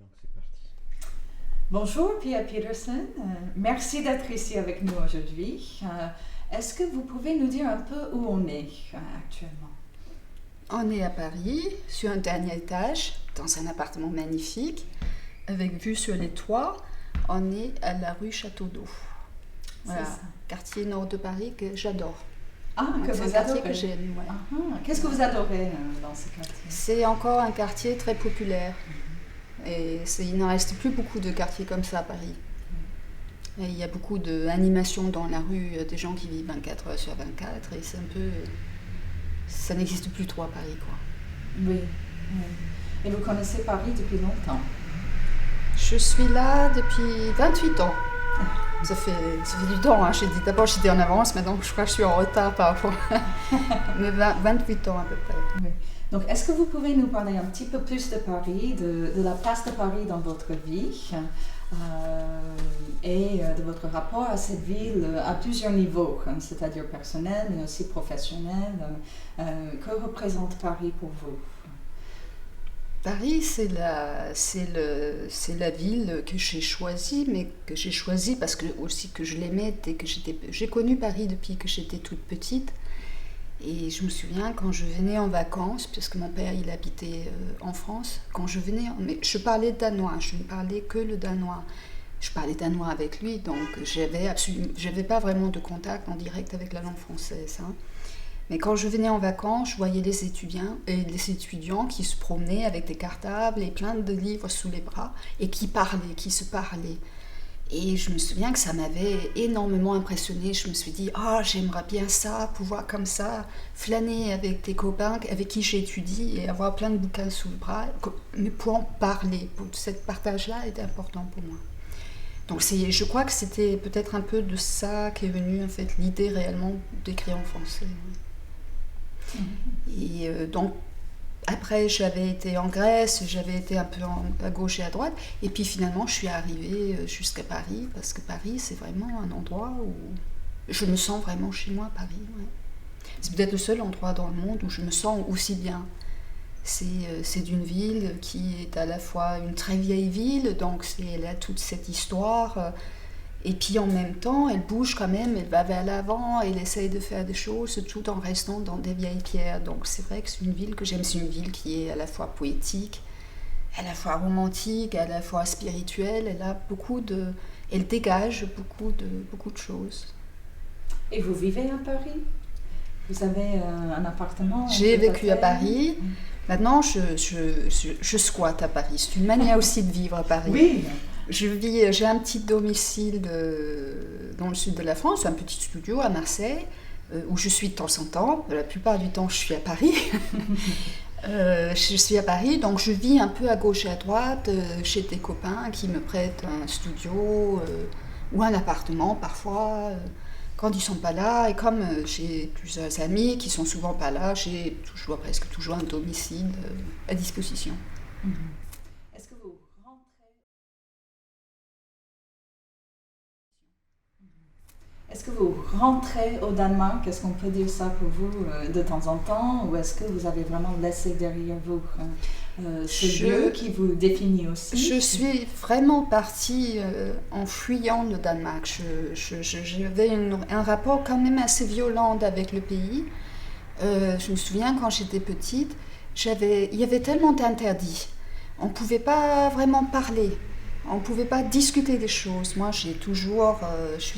donc c'est parti. Bonjour Pia Peterson, merci d'être ici avec nous aujourd'hui. Est-ce que vous pouvez nous dire un peu où on est actuellement? On est à Paris, sur un dernier étage, dans un appartement magnifique, avec vue sur les toits. On est à la rue Château d'Eau. Voilà, C'est ça. Quartier nord de Paris que j'adore. Que C'est vous un quartier adorez. que j'aime. Ouais. Qu'est-ce que vous adorez dans ce quartier? C'est encore un quartier très populaire. Et il n'en reste plus beaucoup de quartiers comme ça à Paris. Et il y a beaucoup d'animations dans la rue, des gens qui vivent 24 heures sur 24, et c'est un peu... Ça n'existe plus trop à Paris, quoi. Oui. Et vous connaissez Paris depuis longtemps? Je suis là depuis 28 ans. Ça fait du temps, hein. J'ai dit d'abord j'étais en avance, maintenant je crois que je suis en retard par rapport. Mais 28 ans à peu près. Oui. Donc, est-ce que vous pouvez nous parler un petit peu plus de Paris, de la place de Paris dans votre vie et de votre rapport à cette ville à plusieurs niveaux, c'est-à-dire personnel mais aussi professionnel. Que représente Paris pour vous? Paris, c'est la ville que j'ai choisie, mais que j'ai choisie parce que aussi que je l'aimais dès que j'ai connu Paris depuis que j'étais toute petite. Et je me souviens quand je venais en vacances, puisque mon père il habitait en France, quand je venais, mais je parlais danois, je ne parlais que le danois. Je parlais danois avec lui, donc j'avais pas vraiment de contact en direct avec la langue française. Hein. Mais quand je venais en vacances, je voyais les étudiants qui se promenaient avec des cartables et plein de livres sous les bras et qui se parlaient. Et je me souviens que ça m'avait énormément impressionnée. Je me suis dit, j'aimerais bien ça, pouvoir comme ça, flâner avec des copains avec qui j'étudie et avoir plein de bouquins sous le bras, mais pour en parler. Ce partage-là était important pour moi. Donc je crois que c'était peut-être un peu de ça qu'est venue en fait, l'idée réellement d'écrire en français. Et donc, après, j'avais été en Grèce, j'avais été un peu à gauche et à droite, et puis finalement, je suis arrivée jusqu'à Paris, parce que Paris, c'est vraiment un endroit où je me sens vraiment chez moi, Paris. Ouais. C'est peut-être le seul endroit dans le monde où je me sens aussi bien. C'est d'une ville qui est à la fois une très vieille ville, donc elle a toute cette histoire, et puis en même temps, elle bouge quand même, elle va vers l'avant, elle essaye de faire des choses tout en restant dans des vieilles pierres. Donc c'est vrai que c'est une ville que j'aime, c'est une ville qui est à la fois poétique, à la fois romantique, à la fois spirituelle. Elle dégage beaucoup de choses. Et vous vivez à Paris? Vous avez un appartement? J'ai vécu à Paris. Maintenant, je squatte à Paris. C'est une manière aussi de vivre à Paris. Oui. J'ai un petit domicile dans le sud de la France, un petit studio à Marseille, où je suis de temps en temps. La plupart du temps, je suis à Paris. Je suis à Paris, donc je vis un peu à gauche et à droite, chez des copains qui me prêtent un studio ou un appartement parfois, quand ils ne sont pas là. Et comme j'ai plusieurs amis qui ne sont souvent pas là, j'ai presque toujours un domicile à disposition. Est-ce que vous rentrez... Est-ce que vous rentrez au Danemark? Est-ce qu'on peut dire ça pour vous de temps en temps? Ou est-ce que vous avez vraiment laissé derrière vous ce lieu qui vous définit aussi? Je suis vraiment partie en fuyant le Danemark. J'avais un rapport quand même assez violent avec le pays. Je me souviens quand j'étais petite, il y avait tellement d'interdits. On ne pouvait pas vraiment parler. On ne pouvait pas discuter des choses. Moi, je suis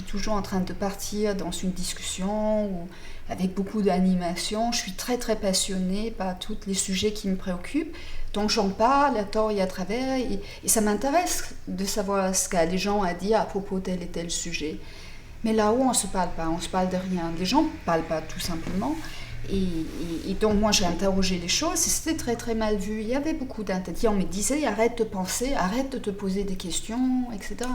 toujours en train de partir dans une discussion avec beaucoup d'animation. Je suis très, très passionnée par tous les sujets qui me préoccupent. Donc, j'en parle à tort et à travers. Et ça m'intéresse de savoir ce qu'a les gens à dire à propos de tel et tel sujet. Mais là-haut, on ne se parle pas. On ne se parle de rien. Les gens ne parlent pas, tout simplement. Et donc moi j'ai interrogé les choses et c'était très très mal vu. Il y avait beaucoup d'interdits. On me disait arrête de penser, arrête de te poser des questions, etc.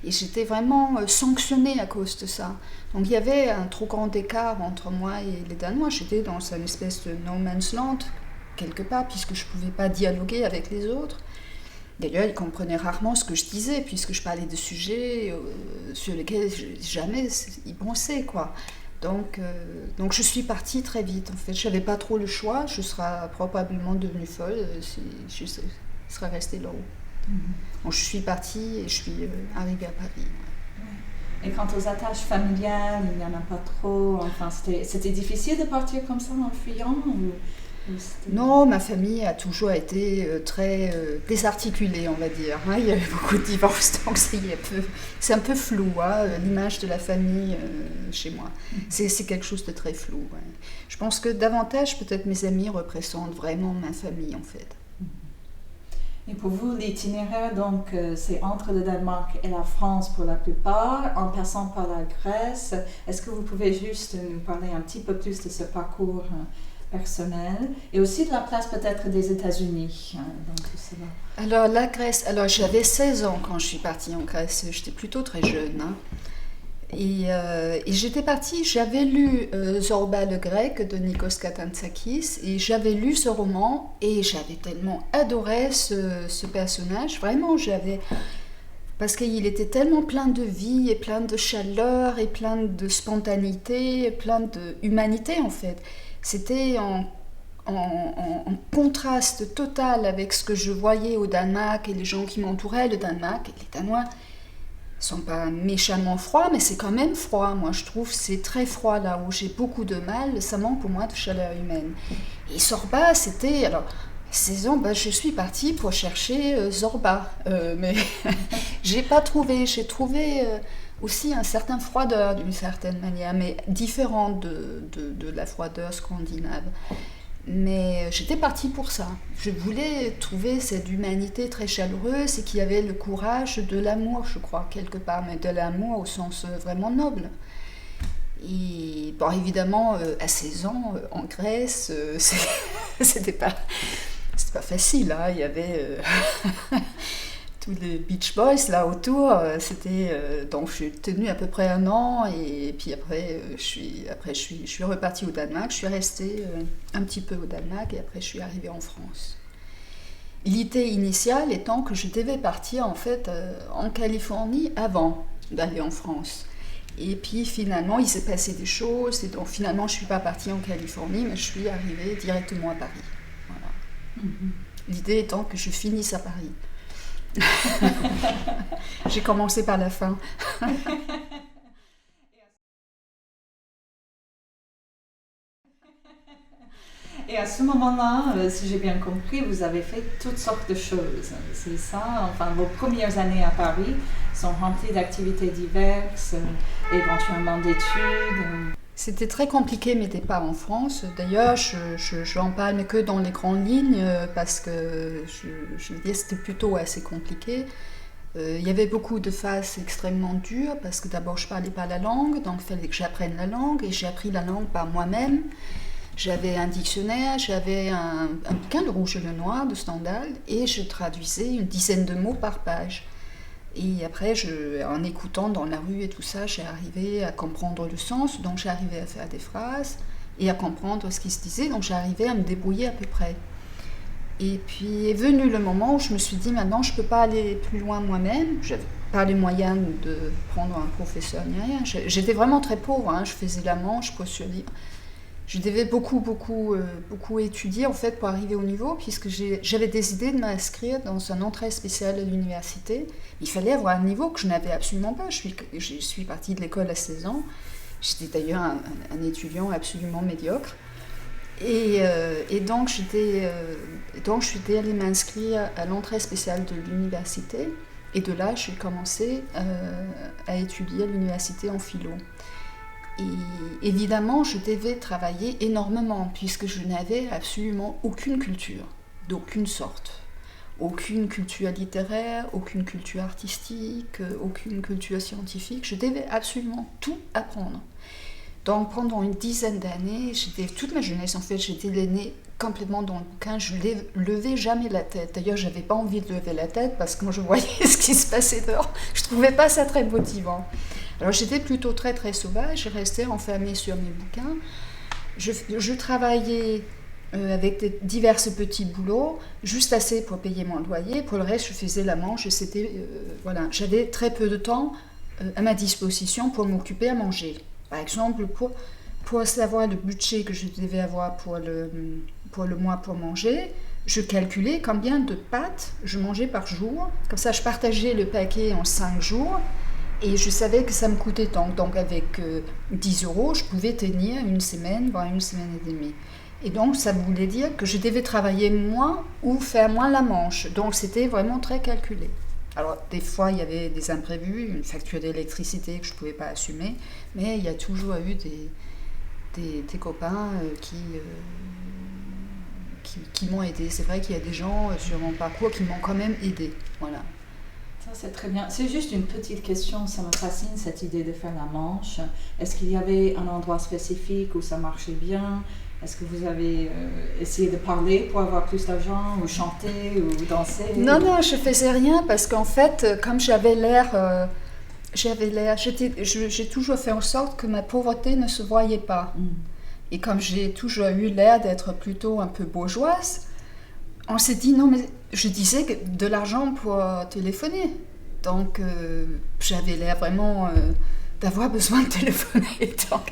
Et j'étais vraiment sanctionnée à cause de ça. Donc il y avait un trop grand écart entre moi et les Danois. J'étais dans une espèce de no man's land quelque part puisque je ne pouvais pas dialoguer avec les autres. D'ailleurs, ils comprenaient rarement ce que je disais puisque je parlais de sujets sur lesquels jamais ils pensaient, quoi. Donc je suis partie très vite. En fait, je n'avais pas trop le choix. Je serais probablement devenue folle si je serais restée là-haut. Donc, je suis partie et je suis arrivée à Paris. Et quant aux attaches familiales, il n'y en a pas trop. Enfin, c'était difficile de partir comme ça en fuyant Non, ma famille a toujours été très désarticulée, on va dire. Hein. Il y a eu beaucoup de divorces, donc c'est un peu flou, hein, l'image de la famille chez moi. C'est quelque chose de très flou. Ouais. Je pense que davantage, peut-être mes amis représentent vraiment ma famille, en fait. Et pour vous, l'itinéraire, donc, c'est entre le Danemark et la France pour la plupart, en passant par la Grèce. Est-ce que vous pouvez juste nous parler un petit peu plus de ce parcours personnel et aussi de la place peut-être des États-Unis dans tout cela? Alors, la Grèce, j'avais 16 ans quand je suis partie en Grèce. J'étais plutôt très jeune. Hein. Et j'étais partie, j'avais lu Zorba le Grec de Nikos Kazantzakis et j'avais lu ce roman et j'avais tellement adoré ce personnage, vraiment parce qu'il était tellement plein de vie et plein de chaleur et plein de spontanéité et plein d'humanité en fait. C'était en contraste total avec ce que je voyais au Danemark et les gens qui m'entouraient, le Danemark, les Danois sont pas méchamment froids, mais c'est quand même froid. Moi, je trouve que c'est très froid là où j'ai beaucoup de mal. Ça manque pour moi de chaleur humaine. Et Zorba, c'était... Alors, 16 ans, je suis partie pour chercher Zorba. Mais j'ai pas trouvé. J'ai trouvé aussi un certain froideur d'une certaine manière, mais différente de la froideur scandinave. Mais j'étais partie pour ça. Je voulais trouver cette humanité très chaleureuse et qui avait le courage de l'amour, je crois, quelque part, mais de l'amour au sens vraiment noble. Et bon, évidemment, à 16 ans, en Grèce, c'était pas facile. Hein. Il y avait tous les Beach Boys là autour. Donc je suis tenue à peu près un an et puis après je suis repartie au Danemark. Je suis restée un petit peu au Danemark et après je suis arrivée en France. L'idée initiale étant que je devais partir en fait en Californie avant d'aller en France. Et puis finalement il s'est passé des choses et donc finalement je suis pas partie en Californie mais je suis arrivée directement à Paris. Voilà. L'idée étant que je finisse à Paris. J'ai commencé par la fin. Et à ce moment-là, si j'ai bien compris, vous avez fait toutes sortes de choses. C'est ça, enfin, vos premières années à Paris sont remplies d'activités diverses, éventuellement d'études. C'était très compliqué mes départs en France. D'ailleurs, je n'en parle que dans les grandes lignes parce que je veux dire c'était plutôt assez compliqué. Il y avait beaucoup de phases extrêmement dures parce que d'abord je ne parlais pas la langue, donc il fallait que j'apprenne la langue et j'ai appris la langue par moi-même. J'avais un dictionnaire, j'avais un bouquin, Le Rouge et le Noir de Stendhal et je traduisais une dizaine de mots par page. Et après, en écoutant dans la rue et tout ça, j'ai arrivé à comprendre le sens, donc j'ai arrivé à faire des phrases et à comprendre ce qui se disait, donc j'ai arrivé à me débrouiller à peu près. Et puis est venu le moment où je me suis dit, maintenant je ne peux pas aller plus loin moi-même, je n'avais pas les moyens de prendre un professeur ni rien. J'étais vraiment très pauvre, hein. Je faisais la manche, sur livre. Je devais beaucoup étudier en fait pour arriver au niveau, puisque j'avais décidé de m'inscrire dans un entrée spéciale à l'université. Il fallait avoir un niveau que je n'avais absolument pas. Je suis partie de l'école à 16 ans. J'étais d'ailleurs un étudiant absolument médiocre. Et donc je suis allée m'inscrire à l'entrée spéciale de l'université. Et de là, j'ai commencé à étudier à l'université en philo. Et évidemment, je devais travailler énormément puisque je n'avais absolument aucune culture, d'aucune sorte. Aucune culture littéraire, aucune culture artistique, aucune culture scientifique. Je devais absolument tout apprendre. Donc pendant une dizaine d'années, toute ma jeunesse en fait, j'étais l'aînée complètement dans le bouquin. Je ne levais jamais la tête. D'ailleurs, je n'avais pas envie de lever la tête parce que quand je voyais ce qui se passait dehors, je ne trouvais pas ça très motivant. Alors j'étais plutôt très très sauvage, je restais enfermée sur mes bouquins. Je travaillais avec divers petits boulots, juste assez pour payer mon loyer. Pour le reste, je faisais la manche. Voilà. J'avais très peu de temps à ma disposition pour m'occuper à manger. Par exemple, pour savoir le budget que je devais avoir pour le mois pour manger, je calculais combien de pâtes je mangeais par jour. Comme ça, je partageais le paquet en 5 jours. Et je savais que ça me coûtait tant. Donc avec 10 euros, je pouvais tenir une semaine, voire une semaine et demie. Et donc ça voulait dire que je devais travailler moins ou faire moins la manche. Donc c'était vraiment très calculé. Alors des fois, il y avait des imprévus, une facture d'électricité que je ne pouvais pas assumer. Mais il y a toujours eu des copains qui m'ont aidé. C'est vrai qu'il y a des gens sur mon parcours qui m'ont quand même aidé. Voilà. Ça, c'est très bien. C'est juste une petite question, ça me fascine cette idée de faire la manche. Est-ce qu'il y avait un endroit spécifique où ça marchait bien? Est-ce que vous avez essayé de parler pour avoir plus d'argent, ou chanter, ou danser? Non, je faisais rien parce qu'en fait, comme j'ai toujours fait en sorte que ma pauvreté ne se voyait pas. Et comme j'ai toujours eu l'air d'être plutôt un peu bourgeoise, on s'est dit non, mais je disais que de l'argent pour téléphoner. Donc j'avais l'air vraiment d'avoir besoin de téléphoner. Donc,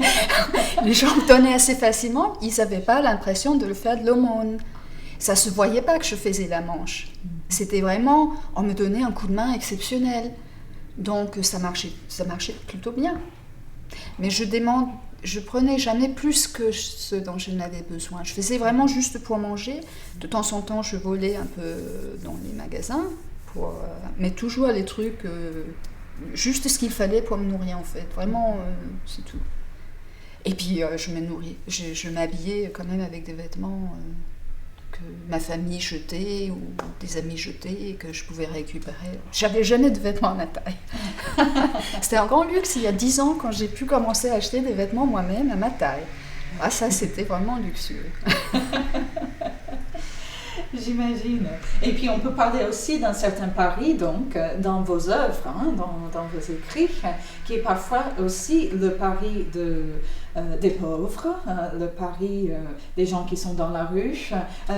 les gens me donnaient assez facilement, ils n'avaient pas l'impression de le faire de l'aumône. Ça ne se voyait pas que je faisais la manche. C'était vraiment, on me donnait un coup de main exceptionnel. Donc ça marchait plutôt bien. Mais je prenais jamais plus que ce dont je n'avais besoin. Je faisais vraiment juste pour manger. De temps en temps, je volais un peu dans les magasins, mais toujours les trucs, juste ce qu'il fallait pour me nourrir en fait. Vraiment, c'est tout. Et puis je me nourris. Je m'habillais quand même avec des vêtements que ma famille jetait ou des amis jetaient et que je pouvais récupérer. J'avais jamais de vêtements à ma taille. C'était un grand luxe il y a 10 ans quand j'ai pu commencer à acheter des vêtements moi-même à ma taille. Ah, ça, c'était vraiment luxueux. J'imagine. Et puis on peut parler aussi d'un certain pari, donc, dans vos œuvres, dans vos écrits, qui est parfois aussi le pari des pauvres, le pari des gens qui sont dans la rue.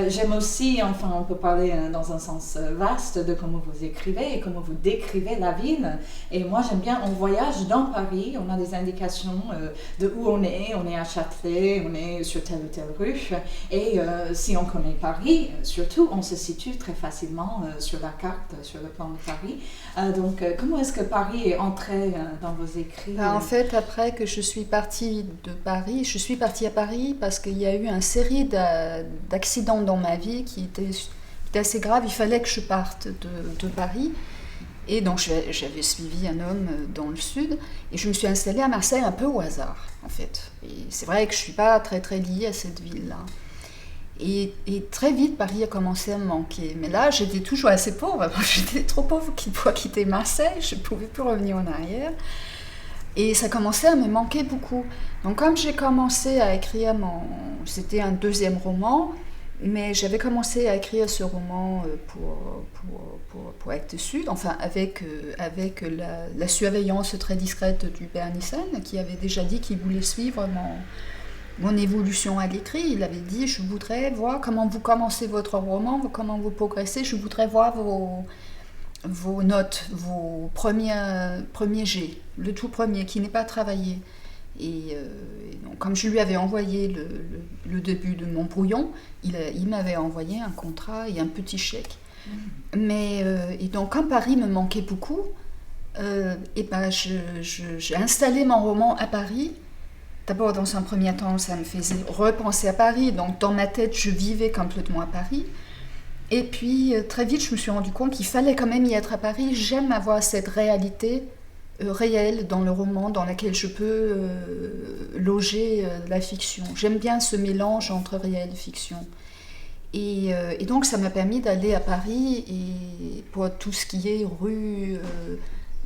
J'aime aussi, enfin on peut parler dans un sens vaste de comment vous écrivez et comment vous décrivez la ville. Et moi j'aime bien, on voyage dans Paris, on a des indications de où on est à Châtelet, on est sur telle ou telle rue. Et si on connaît Paris, surtout, on se situe très facilement sur la carte, sur le plan de Paris. Donc, comment est-ce que Paris est entré dans vos écrits? En fait, après que je suis partie de Paris, je suis partie à Paris parce qu'il y a eu une série d'accidents dans ma vie qui étaient assez graves. Il fallait que je parte de Paris. Et donc, j'avais suivi un homme dans le sud et je me suis installée à Marseille un peu au hasard, en fait. Et c'est vrai que je ne suis pas très, très liée à cette ville-là. Et très vite, Paris a commencé à me manquer. Mais là, j'étais toujours assez pauvre. J'étais trop pauvre pour quitter Marseille. Je ne pouvais plus revenir en arrière. Et ça commençait à me manquer beaucoup. Donc, comme j'ai commencé à écrire c'était un deuxième roman, mais j'avais commencé à écrire ce roman pour Actes Sud, enfin avec la surveillance très discrète du père Nissen, qui avait déjà dit qu'il voulait suivre mon évolution à l'écrit. Il avait dit, je voudrais voir comment vous commencez votre roman, comment vous progressez, je voudrais voir vos notes, vos premiers jets, le tout premier qui n'est pas travaillé. Et donc, comme je lui avais envoyé le début de mon brouillon, il m'avait envoyé un contrat et un petit chèque. Et donc, comme Paris me manquait beaucoup, j'ai installé mon roman à Paris. D'abord, dans un premier temps, ça me faisait repenser à Paris. Donc, dans ma tête, je vivais complètement à Paris. Et puis, très vite, je me suis rendu compte qu'il fallait quand même y être à Paris. J'aime avoir cette réalité réelle dans le roman, dans laquelle je peux loger la fiction. J'aime bien ce mélange entre réel et fiction. Et donc, ça m'a permis d'aller à Paris et pour tout ce qui est rue...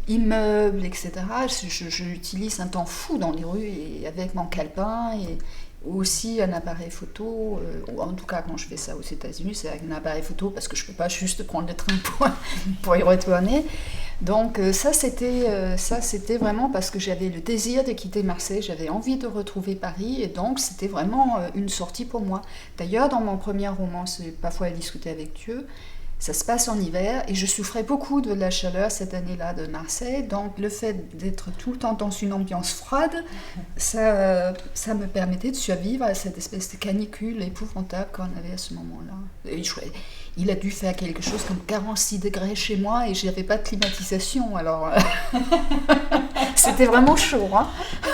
immeubles, etc. J'utilise un temps fou dans les rues et avec mon calepin et aussi un appareil photo. Ou en tout cas, quand je fais ça aux États-Unis, c'est avec un appareil photo parce que je ne peux pas juste prendre le train pour y retourner. Donc ça, c'était vraiment parce que j'avais le désir de quitter Marseille, j'avais envie de retrouver Paris et donc c'était vraiment une sortie pour moi. D'ailleurs, dans mon premier roman, c'est Parfois à discuter avec Dieu, Ça se passe en hiver et je souffrais beaucoup de la chaleur cette année-là de Marseille. Donc le fait d'être tout le temps dans une ambiance froide, ça me permettait de survivre à cette espèce de canicule épouvantable qu'on avait à ce moment-là. Et il a dû faire quelque chose comme 46 degrés chez moi et je n'avais pas de climatisation. Alors c'était vraiment chaud. Hein.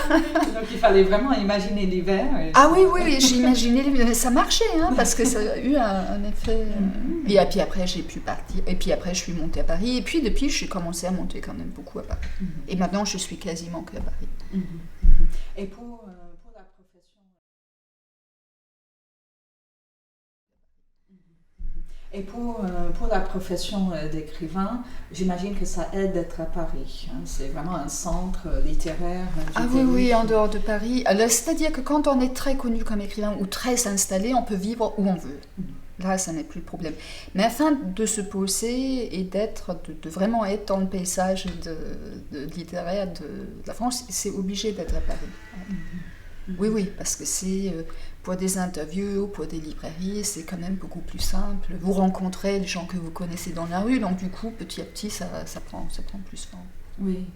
Donc il fallait vraiment imaginer l'hiver. Ah oui, j'ai imaginé l'hiver. Ça marchait hein, parce que ça a eu un effet. Et puis après j'ai pu partir. Et puis après je suis montée à Paris. Et puis depuis j'ai commencé à monter quand même beaucoup à Paris. Et maintenant je suis quasiment que à Paris. Et pour la profession. Et pour la profession d'écrivain, j'imagine que ça aide d'être à Paris. Hein. C'est vraiment un centre littéraire. Ah oui, en dehors de Paris. Alors, c'est-à-dire que quand on est très connu comme écrivain ou très installé, on peut vivre où on veut. Là, ça n'est plus le problème. Mais afin de se poser et de vraiment être dans le paysage littéraire de la France, c'est obligé d'être à Paris. Oui, parce que c'est pour des interviews ou pour des librairies, c'est quand même beaucoup plus simple. Vous rencontrez les gens que vous connaissez dans la rue, donc du coup, petit à petit, ça prend plus forme. Oui.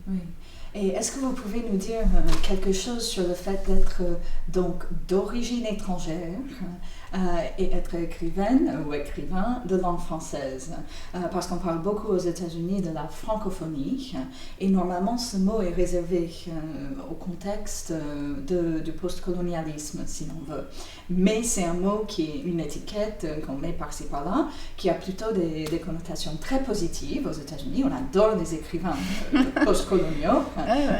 Et est-ce que vous pouvez nous dire quelque chose sur le fait d'être donc d'origine étrangère et être écrivaine ou écrivain de langue française? Parce qu'on parle beaucoup aux États-Unis de la francophonie et normalement ce mot est réservé au contexte du postcolonialisme, si l'on veut. Mais c'est un mot qui est une étiquette qu'on met par-ci par-là, qui a plutôt des connotations très positives aux États-Unis. On adore les écrivains postcoloniaux.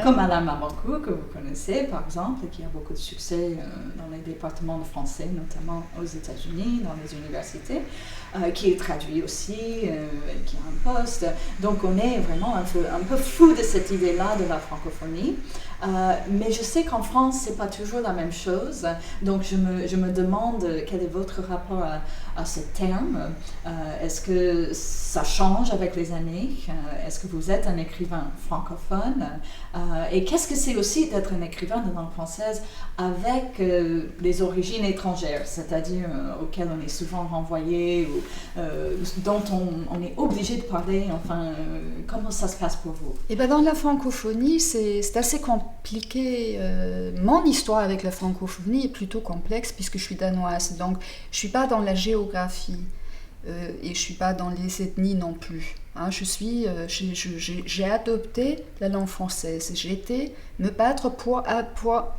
Comme Alain Mabanckou, que vous connaissez par exemple, qui a beaucoup de succès dans les départements de français, notamment aux États-Unis, dans les universités, qui est traduit aussi, qui a un poste. Donc on est vraiment un peu fou de cette idée-là de la francophonie. Mais je sais qu'en France, c'est pas toujours la même chose. Donc je me demande quel est votre rapport à ce terme. Est-ce que ça change avec les années? Est-ce que vous êtes un écrivain francophone? Et qu'est-ce que c'est aussi d'être un écrivain de langue française avec les origines étrangères, c'est-à-dire auxquelles on est souvent renvoyé ou dont on est obligé de parler? Enfin, comment ça se passe pour vous? Eh bien, dans la francophonie, c'est assez compliqué. Mon histoire avec la francophonie est plutôt complexe puisque je suis danoise, donc je ne suis pas dans la géographie et je ne suis pas dans les ethnies non plus. Hein, j'ai adopté la langue française. J'ai été me battre pour avoir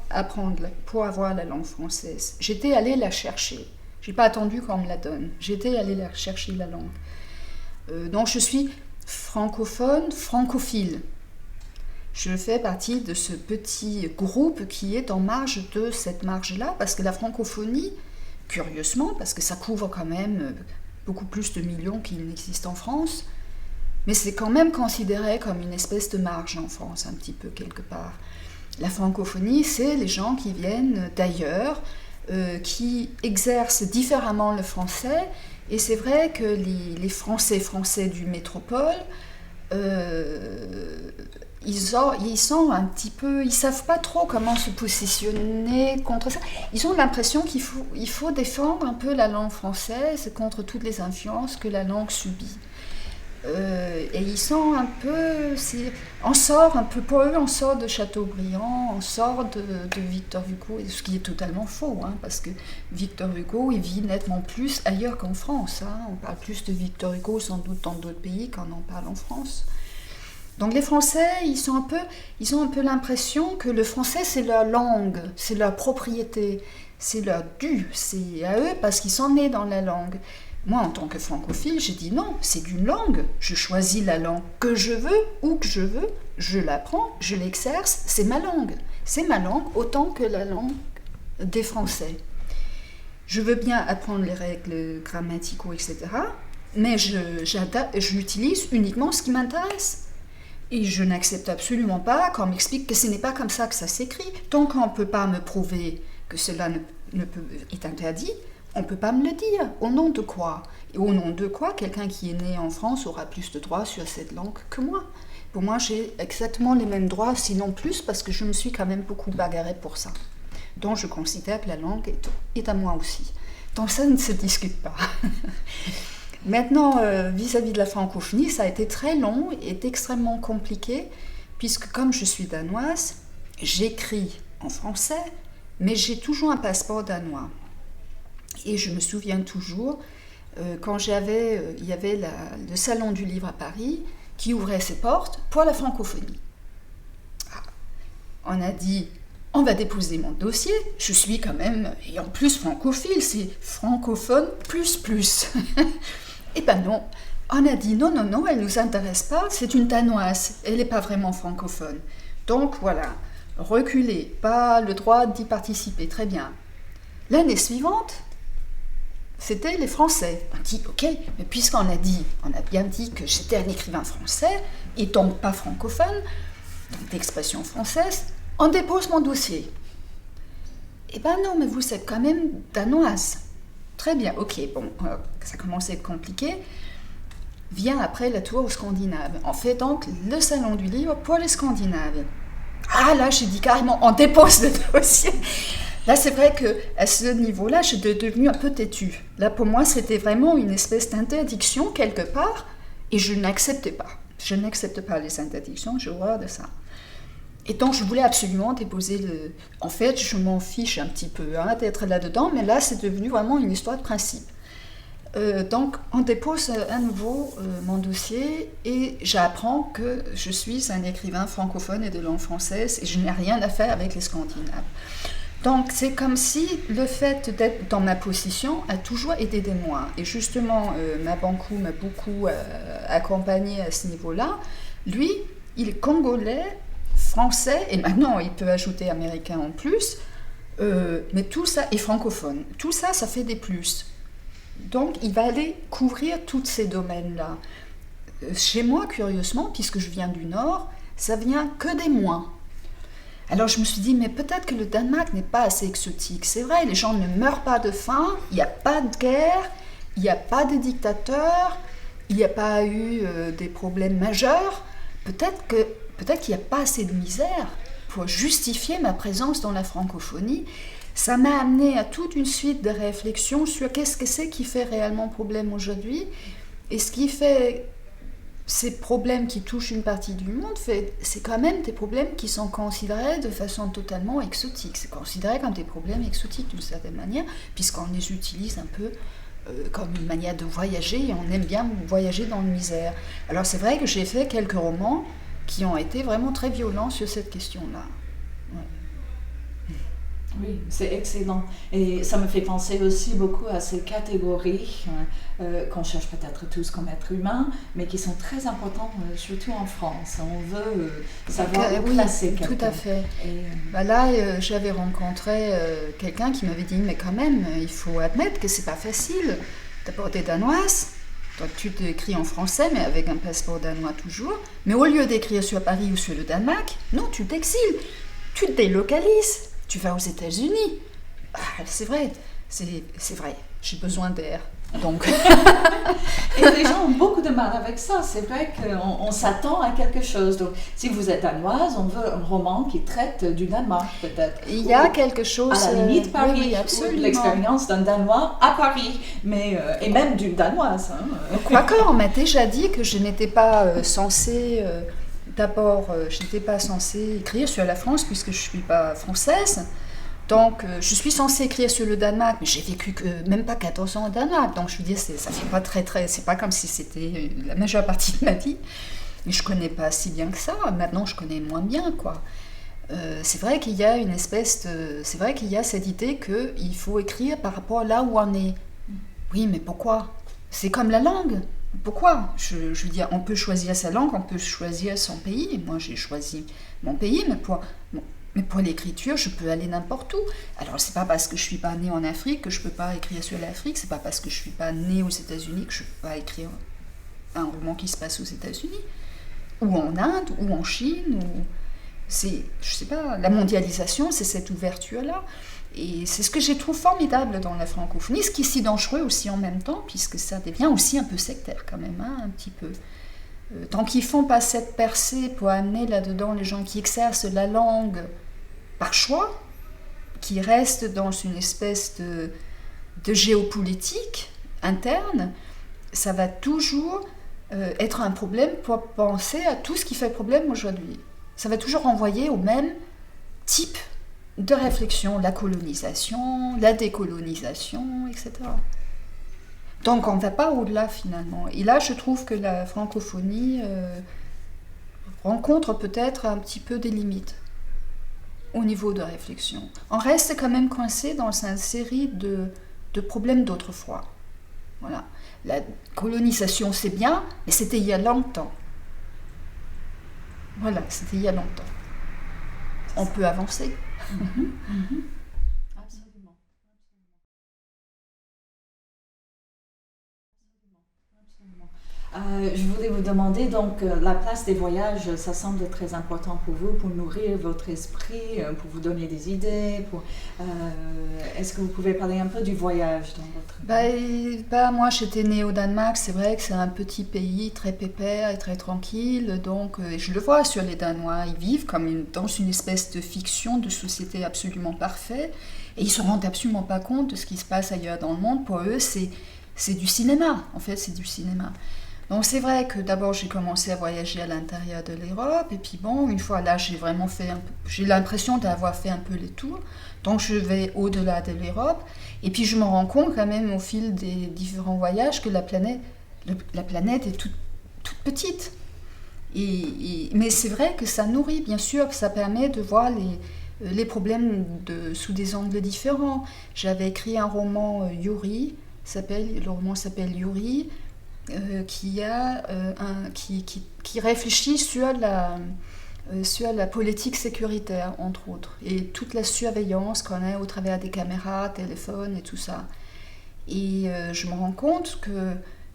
la langue française. J'étais allée la chercher. Je n'ai pas attendu qu'on me la donne. J'étais allée la chercher, la langue. Donc je suis francophone, francophile. Je fais partie de ce petit groupe qui est en marge de cette marge-là, parce que la francophonie, curieusement, parce que ça couvre quand même beaucoup plus de millions qu'il n'existe en France, mais c'est quand même considéré comme une espèce de marge en France, un petit peu quelque part. La francophonie, c'est les gens qui viennent d'ailleurs, qui exercent différemment le français, et c'est vrai que les français du métropole, ils sont un petit peu, ils savent pas trop comment se positionner contre ça. Ils ont l'impression qu'il faut défendre un peu la langue française contre toutes les influences que la langue subit. Et ils sont un peu, on sort un peu, pour eux on sort de Chateaubriand, on sort de Victor Hugo, ce qui est totalement faux, hein, parce que Victor Hugo il vit nettement plus ailleurs qu'en France, hein. On parle plus de Victor Hugo sans doute dans d'autres pays qu'on en parle en France. Donc les Français, ils ont un peu l'impression que le français c'est leur langue, c'est leur propriété, c'est leur dû, c'est à eux parce qu'ils sont nés dans la langue. Moi, en tant que francophile, j'ai dit non, c'est une langue. Je choisis la langue que je veux, où que je veux, je l'apprends, je l'exerce, c'est ma langue. C'est ma langue autant que la langue des Français. Je veux bien apprendre les règles grammaticaux, etc., mais j'utilise uniquement ce qui m'intéresse. Et je n'accepte absolument pas qu'on m'explique que ce n'est pas comme ça que ça s'écrit. Tant qu'on ne peut pas me prouver que cela est interdit, on ne peut pas me le dire. Au nom de quoi? Et au nom de quoi quelqu'un qui est né en France aura plus de droits sur cette langue que moi? Pour moi, j'ai exactement les mêmes droits, sinon plus, parce que je me suis quand même beaucoup bagarrée pour ça. Donc je considère que la langue est à moi aussi. Donc ça ne se discute pas. Maintenant, vis-à-vis de la francophonie, ça a été très long et extrêmement compliqué, puisque comme je suis danoise, j'écris en français, mais j'ai toujours un passeport danois. Et je me souviens toujours, quand il y avait le Salon du Livre à Paris, qui ouvrait ses portes pour la francophonie. On a dit, on va déposer mon dossier, je suis quand même, et en plus francophile, c'est francophone plus. Et ben non, on a dit non, elle ne nous intéresse pas, c'est une danoise, elle n'est pas vraiment francophone. Donc voilà, reculer, pas le droit d'y participer, très bien. L'année suivante, c'était les Français. On dit, ok, mais puisqu'on a bien dit que j'étais un écrivain français, et donc pas francophone, donc d'expression française, on dépose mon dossier. Eh ben non, mais vous êtes quand même danoise. Très bien, ok, bon, ça commence à être compliqué. Vient après la tour aux Scandinaves. On fait donc le salon du livre pour les Scandinaves. Ah là, j'ai dit carrément, on dépose le dossier. Là, c'est vrai qu'à ce niveau-là, je suis devenue un peu têtue. Là, pour moi, c'était vraiment une espèce d'interdiction quelque part, et je n'acceptais pas. Je n'accepte pas les interdictions, j'ai horreur de ça. Et donc, je voulais absolument déposer le... En fait, je m'en fiche un petit peu d'être là-dedans, mais là, c'est devenu vraiment une histoire de principe. Donc, on dépose à nouveau mon dossier et j'apprends que je suis un écrivain francophone et de langue française et je n'ai rien à faire avec les Scandinaves. Donc, c'est comme si le fait d'être dans ma position a toujours été des moi. Et justement, Mabankou m'a beaucoup accompagné à ce niveau-là. Lui, il est congolais, français, et maintenant il peut ajouter américain en plus, mais tout ça est francophone. Tout ça, ça fait des plus. Donc, il va aller couvrir tous ces domaines-là. Chez moi, curieusement, puisque je viens du Nord, ça vient que des moins. Alors, je me suis dit, mais peut-être que le Danemark n'est pas assez exotique. C'est vrai, les gens ne meurent pas de faim, il n'y a pas de guerre, il n'y a pas de dictateur, il n'y a pas eu des problèmes majeurs. Peut-être qu'il n'y a pas assez de misère pour justifier ma présence dans la francophonie. Ça m'a amené à toute une suite de réflexions sur qu'est-ce que c'est qui fait réellement problème aujourd'hui. Et ce qui fait ces problèmes qui touchent une partie du monde, c'est quand même des problèmes qui sont considérés de façon totalement exotique. C'est considéré comme des problèmes exotiques d'une certaine manière, puisqu'on les utilise un peu comme une manière de voyager, et on aime bien voyager dans la misère. Alors c'est vrai que j'ai fait quelques romans qui ont été vraiment très violents sur cette question-là. Ouais. Oui, c'est excellent. Et ça me fait penser aussi beaucoup à ces catégories qu'on cherche peut-être tous comme êtres humains, mais qui sont très importantes, surtout en France. On veut savoir où placer quelqu'un. Tout à fait. Là, j'avais rencontré quelqu'un qui m'avait dit, mais quand même, il faut admettre que c'est pas facile. D'abord, t'es danoise, donc tu t'écris en français, mais avec un passeport danois toujours. Mais au lieu d'écrire sur Paris ou sur le Danemark, non, tu t'exiles, tu te délocalises. Tu vas aux États-Unis. Ah, c'est vrai, j'ai besoin d'air. Donc. Et les gens ont beaucoup de mal avec ça. C'est vrai qu'on s'attend à quelque chose. Donc, si vous êtes danoise, on veut un roman qui traite du Danemark, peut-être. Il y a quelque chose. À la limite, Paris, oui, absolument. L'expérience d'un Danois à Paris, et même d'une Danoise. Quoique, on m'a déjà dit que je n'étais pas censée. D'abord, je n'étais pas censée écrire sur la France puisque je ne suis pas française. Donc, je suis censée écrire sur le Danemark, mais j'ai vécu même pas 14 ans au Danemark. Donc, je veux dire, ça fait pas c'est pas comme si c'était la majeure partie de ma vie. Mais je connais pas si bien que ça. Maintenant, je connais moins bien, quoi. C'est vrai qu'il y a c'est vrai qu'il y a cette idée qu'il faut écrire par rapport à là où on est. Oui, mais pourquoi ? C'est comme la langue. Pourquoi ? Je veux dire, on peut choisir sa langue, on peut choisir son pays. Moi, j'ai choisi mon pays, mais pour l'écriture, je peux aller n'importe où. Alors, c'est pas parce que je suis pas née en Afrique que je peux pas écrire sur l'Afrique. C'est pas parce que je suis pas née aux États-Unis que je peux pas écrire un roman qui se passe aux États-Unis, ou en Inde, ou en Chine. Je sais pas. La mondialisation, c'est cette ouverture-là. Et c'est ce que j'ai trouvé formidable dans la francophonie, ce qui est si dangereux aussi en même temps, puisque ça devient aussi un peu sectaire quand même, un petit peu. Tant qu'ils font pas cette percée pour amener là-dedans les gens qui exercent la langue par choix, qui restent dans une espèce de géopolitique interne, ça va toujours être un problème pour penser à tout ce qui fait problème aujourd'hui. Ça va toujours renvoyer au même type de réflexion, la colonisation, la décolonisation, etc. Donc on ne va pas au-delà finalement. Et là, je trouve que la francophonie rencontre peut-être un petit peu des limites au niveau de réflexion. On reste quand même coincé dans une série de problèmes d'autrefois. Voilà. La colonisation, c'est bien, mais c'était il y a longtemps. Voilà, c'était il y a longtemps. On peut avancer. Absolument. Je voulais vous demander, donc, la place des voyages, ça semble très important pour vous, pour nourrir votre esprit, pour vous donner des idées. Est-ce que vous pouvez parler un peu du voyage dans votre vie? Moi, j'étais née au Danemark, c'est vrai que c'est un petit pays très pépère et très tranquille, donc je le vois sur les Danois, ils vivent dans une espèce de fiction de société absolument parfaite, et ils ne se rendent absolument pas compte de ce qui se passe ailleurs dans le monde. Pour eux, c'est du cinéma, en fait, c'est du cinéma. Donc c'est vrai que d'abord j'ai commencé à voyager à l'intérieur de l'Europe, et puis bon, une fois là j'ai l'impression d'avoir fait un peu le tour, donc je vais au-delà de l'Europe, et puis je me rends compte quand même au fil des différents voyages que la planète est toute petite. Mais c'est vrai que ça nourrit, bien sûr, que ça permet de voir les problèmes sous des angles différents. J'avais écrit un roman, Yuri, le roman s'appelle Yuri, qui réfléchit sur la politique sécuritaire, entre autres, et toute la surveillance qu'on a au travers des caméras, téléphones et tout ça. Et je me rends compte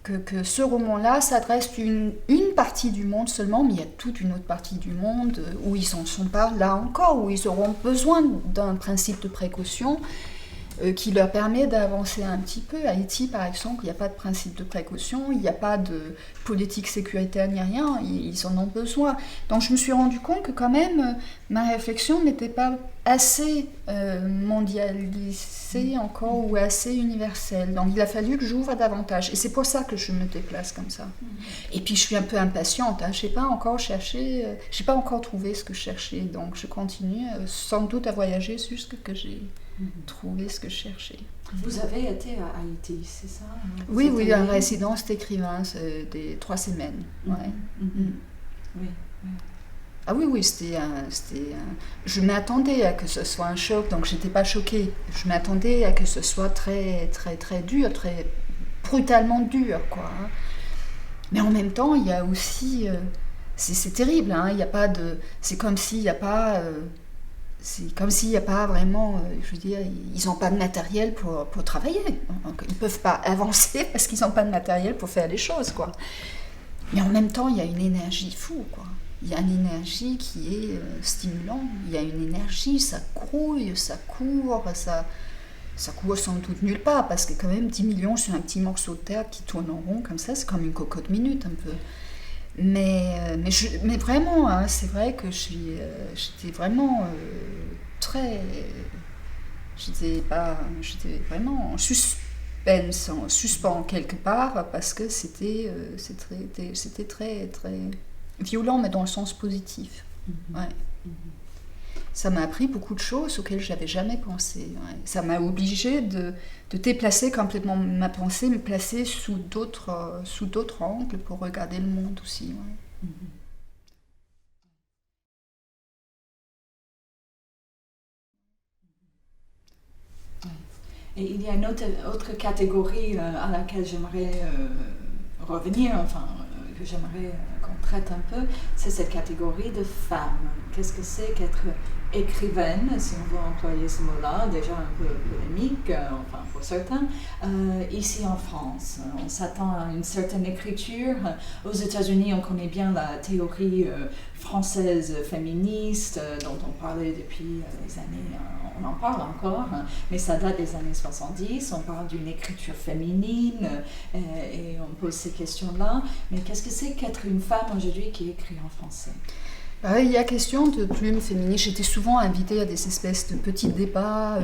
que ce roman-là s'adresse à une partie du monde seulement, mais il y a toute une autre partie du monde où ils n'en sont pas là encore, où ils auront besoin d'un principe de précaution qui leur permet d'avancer un petit peu. À Haïti, par exemple, il n'y a pas de principe de précaution, il n'y a pas de politique sécuritaire ni rien, ils en ont besoin. Donc je me suis rendu compte que quand même, ma réflexion n'était pas assez mondialisée encore ou assez universelle. Donc il a fallu que j'ouvre davantage. Et c'est pour ça que je me déplace comme ça. Et puis je suis un peu impatiente, je n'ai pas encore cherché, je n'ai pas encore trouvé ce que je cherchais. Donc je continue sans doute à voyager jusqu'à ce que j'ai trouvé ce que je cherchais. Vous avez été à Haïti, c'est ça? Oui, en résidence d'écrivain, des 3 semaines. Ouais. Oui. Ah oui, je m'attendais à que ce soit un choc, donc j'étais pas choquée. Je m'attendais à que ce soit très, très, très dur, très brutalement dur, quoi. Mais en même temps, il y a aussi... c'est terrible, il y a pas de... C'est comme s'il n'y a pas... C'est comme s'il n'y a pas vraiment, je veux dire, ils n'ont pas de matériel pour travailler. Donc, ils ne peuvent pas avancer parce qu'ils n'ont pas de matériel pour faire les choses, quoi. Mais en même temps, il y a une énergie fou, quoi. Il y a une énergie qui est stimulante. Il y a une énergie, ça grouille, ça court, ça court sans doute nulle part, parce que quand même 10 millions sur un petit morceau de terre qui tourne en rond comme ça, c'est comme une cocotte minute un peu. Mais vraiment, c'est vrai que j'étais vraiment très... J'étais vraiment en suspens quelque part, parce que c'était très, très violent, mais dans le sens positif. Ouais. Ça m'a appris beaucoup de choses auxquelles je n'avais jamais pensé. Ouais. Ça m'a obligée de déplacer complètement ma pensée, me placer sous d'autres angles pour regarder le monde aussi. Ouais. Et il y a une autre catégorie à laquelle j'aimerais revenir, que j'aimerais qu'on traite un peu, c'est cette catégorie de femmes. Qu'est-ce que c'est qu'être écrivaine, si on veut employer ce mot-là, déjà un peu polémique, pour certains, ici en France. On s'attend à une certaine écriture. Aux États-Unis, on connaît bien la théorie française féministe, dont on parlait depuis les années, on en parle encore, mais ça date des années 70, on parle d'une écriture féminine, et on pose ces questions-là. Mais qu'est-ce que c'est qu'être une femme aujourd'hui qui écrit en français? Il y a question de plumes féminines. J'étais souvent invitée à des espèces de petits débats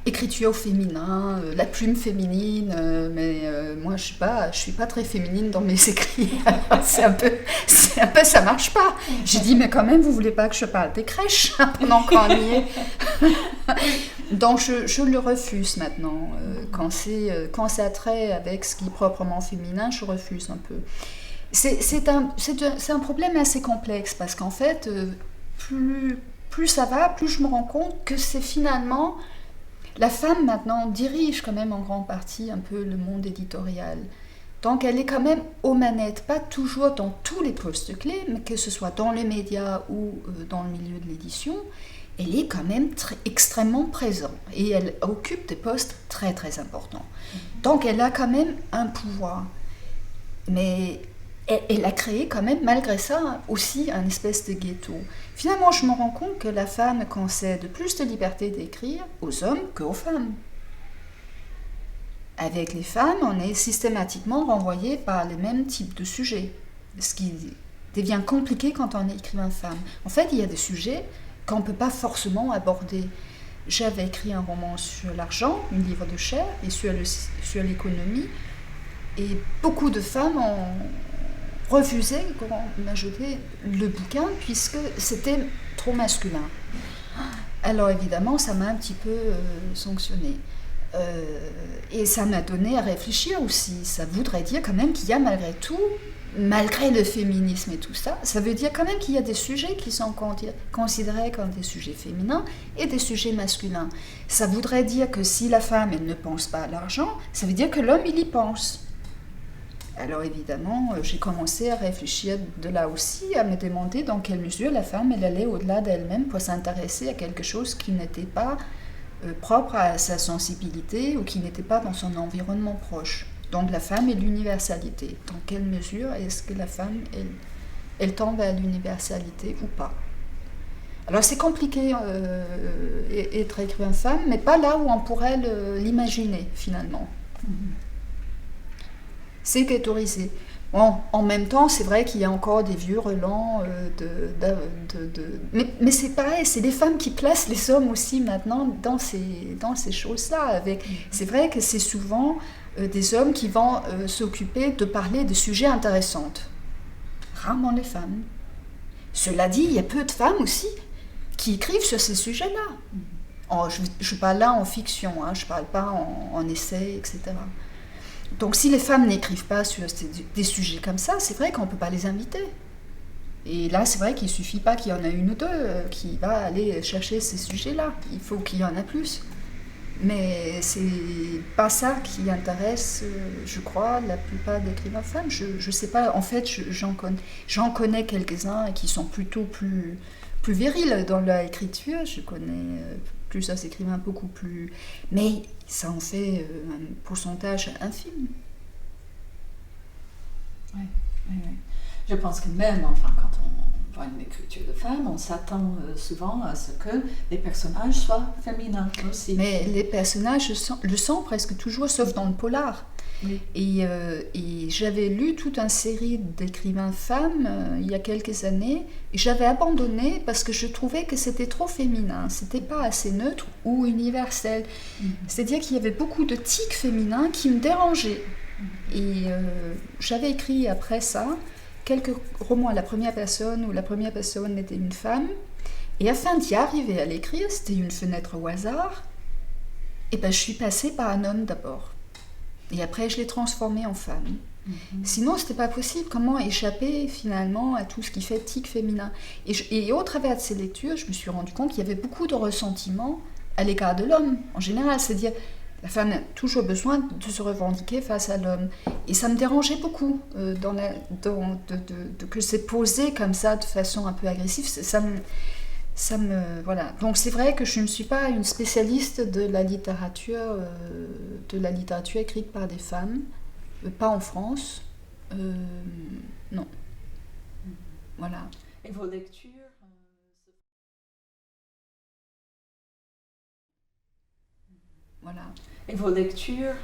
écriture féminin, la plume féminine, mais moi je suis pas très féminine dans mes écrits. c'est un peu, ça marche pas. J'ai dit mais quand même vous voulez pas que je parle des crèches pendant qu'on y est. Donc je le refuse maintenant. Quand c'est attrait avec ce qui est proprement féminin, je refuse un peu. C'est un problème assez complexe parce qu'en fait, plus ça va, plus je me rends compte que c'est finalement la femme maintenant dirige quand même en grande partie un peu le monde éditorial. Donc elle est quand même aux manettes, pas toujours dans tous les postes clés, mais que ce soit dans les médias ou dans le milieu de l'édition, elle est quand même extrêmement présente et elle occupe des postes très très importants. Donc elle a quand même un pouvoir. Mais elle a créé quand même, malgré ça, aussi un espèce de ghetto. Finalement, je me rends compte que la femme concède plus de liberté d'écrire aux hommes qu'aux femmes. Avec les femmes, on est systématiquement renvoyé par les mêmes types de sujets, ce qui devient compliqué quand on est écrivain femme. En fait, il y a des sujets qu'on ne peut pas forcément aborder. J'avais écrit un roman sur l'argent, un livre de chair, et sur l'économie, et beaucoup de femmes ont refusé qu'on m'ajoutait le bouquin puisque c'était trop masculin. Alors évidemment, ça m'a un petit peu sanctionnée. Et ça m'a donné à réfléchir aussi. Ça voudrait dire quand même qu'il y a malgré tout, malgré le féminisme et tout ça, ça veut dire quand même qu'il y a des sujets qui sont considérés comme des sujets féminins et des sujets masculins. Ça voudrait dire que si la femme, elle ne pense pas à l'argent, ça veut dire que l'homme, il y pense. Alors évidemment, j'ai commencé à réfléchir de là aussi, à me demander dans quelle mesure la femme, elle allait au-delà d'elle-même pour s'intéresser à quelque chose qui n'était pas propre à sa sensibilité ou qui n'était pas dans son environnement proche. Donc la femme et l'universalité. Dans quelle mesure est-ce que la femme, elle tend vers l'universalité ou pas? Alors c'est compliqué être écrivain femme, mais pas là où on pourrait l'imaginer finalement. C'est ghettoisé. Bon, en même temps, c'est vrai qu'il y a encore des vieux relents mais c'est pareil, c'est les femmes qui placent les hommes aussi maintenant dans ces choses-là. C'est vrai que c'est souvent des hommes qui vont s'occuper de parler de sujets intéressants. Rarement les femmes. Cela dit, il y a peu de femmes aussi qui écrivent sur ces sujets-là. Je parle là en fiction, je ne parle pas en essai, etc. Donc si les femmes n'écrivent pas sur des sujets comme ça, c'est vrai qu'on ne peut pas les inviter. Et là, c'est vrai qu'il ne suffit pas qu'il y en ait une ou deux qui va aller chercher ces sujets-là. Il faut qu'il y en ait plus. Mais c'est pas ça qui intéresse, je crois, la plupart des écrivains femmes. Je ne sais pas, en fait, j'en connais quelques-uns qui sont plutôt plus virils dans leur écriture. Je connais plusieurs écrivains beaucoup plus... Mais ça en fait un pourcentage infime. Oui. Je pense que même, quand on voit une écriture de femme, on s'attend souvent à ce que les personnages soient féminins aussi. Mais les personnages le sont presque toujours, sauf dans le polar. Oui. Et j'avais lu toute une série d'écrivains femmes il y a quelques années, et j'avais abandonné parce que je trouvais que c'était trop féminin, c'était pas assez neutre ou universel. C'est-à-dire qu'il y avait beaucoup de tics féminins qui me dérangeaient. Et j'avais écrit après ça quelques romans à la première personne où la première personne était une femme, et afin d'y arriver à l'écrire, c'était une fenêtre au hasard, et je suis passée par un homme d'abord. Et après, je l'ai transformé en femme. Sinon, ce n'était pas possible. Comment échapper finalement à tout ce qui fait tic féminin? Et au travers de ces lectures, je me suis rendu compte qu'il y avait beaucoup de ressentiment à l'égard de l'homme, en général. C'est-à-dire, la femme a toujours besoin de se revendiquer face à l'homme. Et ça me dérangeait beaucoup que c'est posé comme ça, de façon un peu agressive. Voilà. Donc c'est vrai que je ne suis pas une spécialiste de la littérature écrite par des femmes, pas en France, non. Voilà. Et vos lectures Voilà. Et vos lectures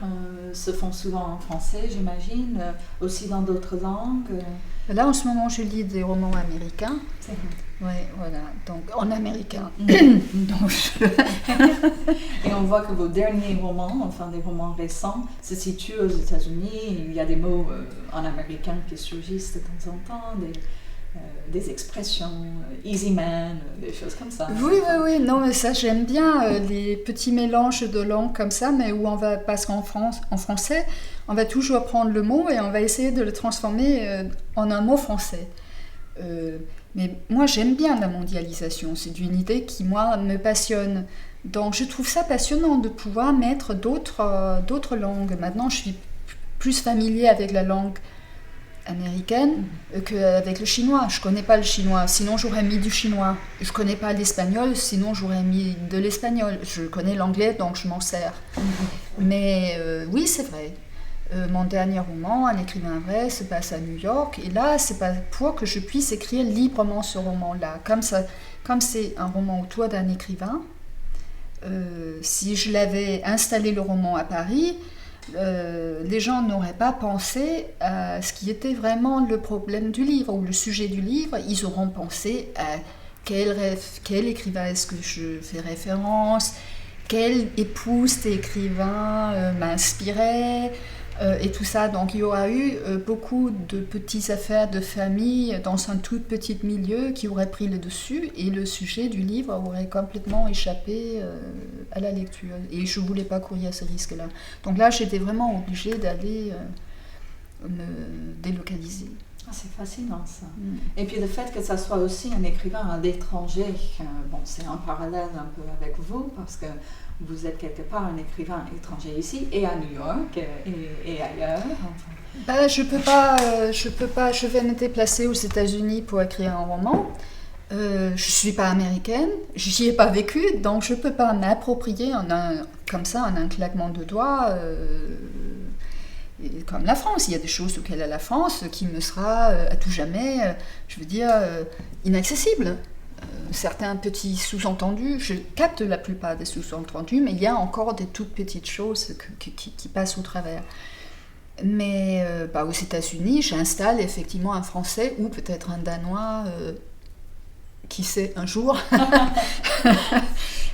se font souvent en français, j'imagine, aussi dans d'autres langues. Là, en ce moment, je lis des romans américains. C'est vrai. Oui, voilà. Donc, en américain. Et on voit que vos derniers romans, enfin des romans récents, se situent aux États-Unis. Il y a des mots en américain qui surgissent de temps en temps, des expressions, easy man, des choses comme ça. Oui, non, mais ça j'aime bien, les petits mélanges de langues comme ça, mais où on va, parce qu'en français, on va toujours prendre le mot et on va essayer de le transformer en un mot français. Mais moi j'aime bien la mondialisation, c'est une idée qui moi me passionne. Donc je trouve ça passionnant de pouvoir mettre d'autres langues. Maintenant je suis plus familier avec la langue américaine qu'avec le chinois. Je connais pas le chinois, sinon j'aurais mis du chinois. Je connais pas l'espagnol, sinon j'aurais mis de l'espagnol. Je connais l'anglais, donc je m'en sers. Mais oui, c'est vrai. Mon dernier roman, Un écrivain vrai, se passe à New York. Et là, c'est pas pour que je puisse écrire librement ce roman-là. Comme c'est un roman autour d'un écrivain, si je l'avais installé le roman à Paris, les gens n'auraient pas pensé à ce qui était vraiment le problème du livre ou le sujet du livre. Ils auront pensé à quel écrivain est-ce que je fais référence, quelle épouse d'écrivain m'inspirait, et tout ça. Donc il y aura eu beaucoup de petites affaires de famille dans un tout petit milieu qui auraient pris le dessus et le sujet du livre aurait complètement échappé à la lecture. Et je ne voulais pas courir ce risque-là. Donc là, j'étais vraiment obligée d'aller me délocaliser. Ah, c'est fascinant ça. Et puis le fait que ça soit aussi un écrivain à l'étranger, bon, c'est en parallèle un peu avec vous parce que vous êtes quelque part un écrivain étranger ici et à New York et ailleurs. Enfin. Ben, je peux pas. Je vais me déplacer aux États-Unis pour écrire un roman. Je suis pas américaine, j'y ai pas vécu, donc je peux pas m'approprier comme ça en un claquement de doigts. Comme la France, il y a des choses auxquelles la France qui me sera à tout jamais, je veux dire, inaccessible. Certains petits sous-entendus, je capte la plupart des sous-entendus, mais il y a encore des toutes petites choses qui passent au travers. Mais aux États-Unis, j'installe effectivement un Français ou peut-être un Danois, qui sait un jour.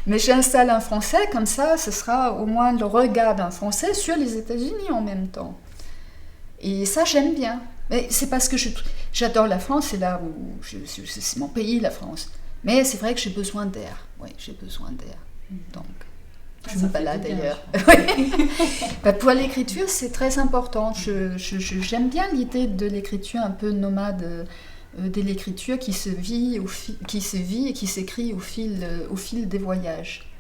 Mais j'installe un Français, comme ça, ce sera au moins le regard d'un Français sur les États-Unis en même temps. Et ça, j'aime bien. Mais c'est parce que j'adore la France, c'est là où c'est mon pays, la France. Mais c'est vrai que j'ai besoin d'air. Oui, j'ai besoin d'air. Donc, je me balade d'ailleurs. Pour l'écriture, c'est très important. J'aime bien l'idée de l'écriture un peu nomade, de l'écriture qui se vit et qui s'écrit au fil des voyages.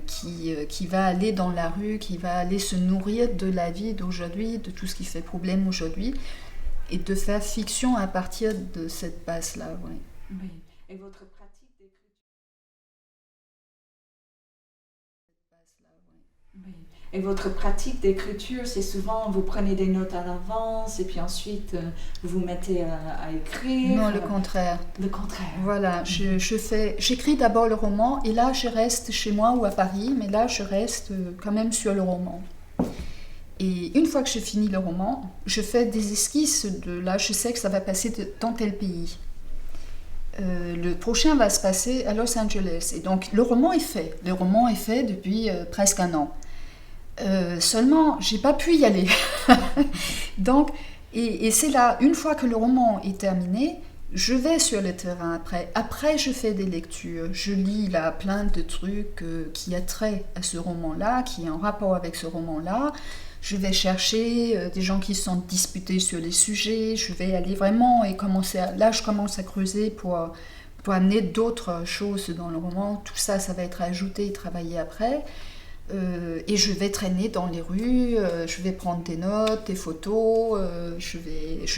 Qui va aller dans la rue, qui va aller se nourrir de la vie d'aujourd'hui, de tout ce qui fait problème aujourd'hui, et de faire fiction à partir de cette base-là. Ouais. Oui. Et votre pratique d'écriture? Oui. Et votre pratique d'écriture, c'est souvent, vous prenez des notes à l'avance et puis ensuite vous vous mettez à écrire? Non, le contraire. Le contraire. Voilà, j'écris d'abord le roman et là je reste chez moi ou à Paris, mais là je reste quand même sur le roman. Et une fois que j'ai fini le roman, je fais des esquisses de là, je sais que ça va passer dans tel pays. Le prochain va se passer à Los Angeles. Et donc le roman est fait. Le roman est fait depuis presque un an. Seulement, j'ai pas pu y aller. Donc, et c'est là, une fois que le roman est terminé, je vais sur le terrain après. Après, je fais des lectures. Je lis là plein de trucs qui a trait à ce roman-là, qui est en rapport avec ce roman-là. Je vais chercher des gens qui se sont disputés sur les sujets. Je vais aller vraiment et là, je commence à creuser pour amener d'autres choses dans le roman. Tout ça, ça va être ajouté et travaillé après. Et je vais traîner dans les rues, je vais prendre des notes, des photos, je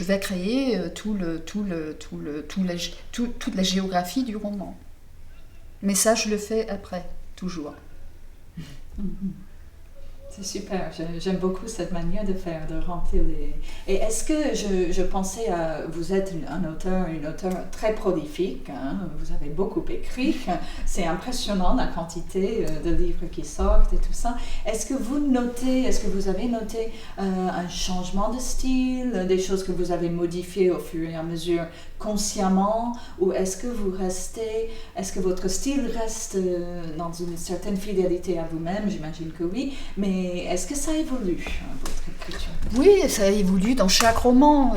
vais créer toute la géographie du roman. Mais ça, je le fais après, toujours. C'est super, j'aime beaucoup cette manière de faire, de remplir les... Et est-ce que je pensais à... Vous êtes un auteur, une auteure très prolifique, hein, vous avez beaucoup écrit, c'est impressionnant la quantité de livres qui sortent et tout ça. Est-ce que vous avez noté un changement de style, des choses que vous avez modifiées au fur et à mesure consciemment, ou est-ce que votre style reste dans une certaine fidélité à vous-même? J'imagine que oui, mais est-ce que ça évolue, votre écriture? Oui, ça évolue dans chaque roman.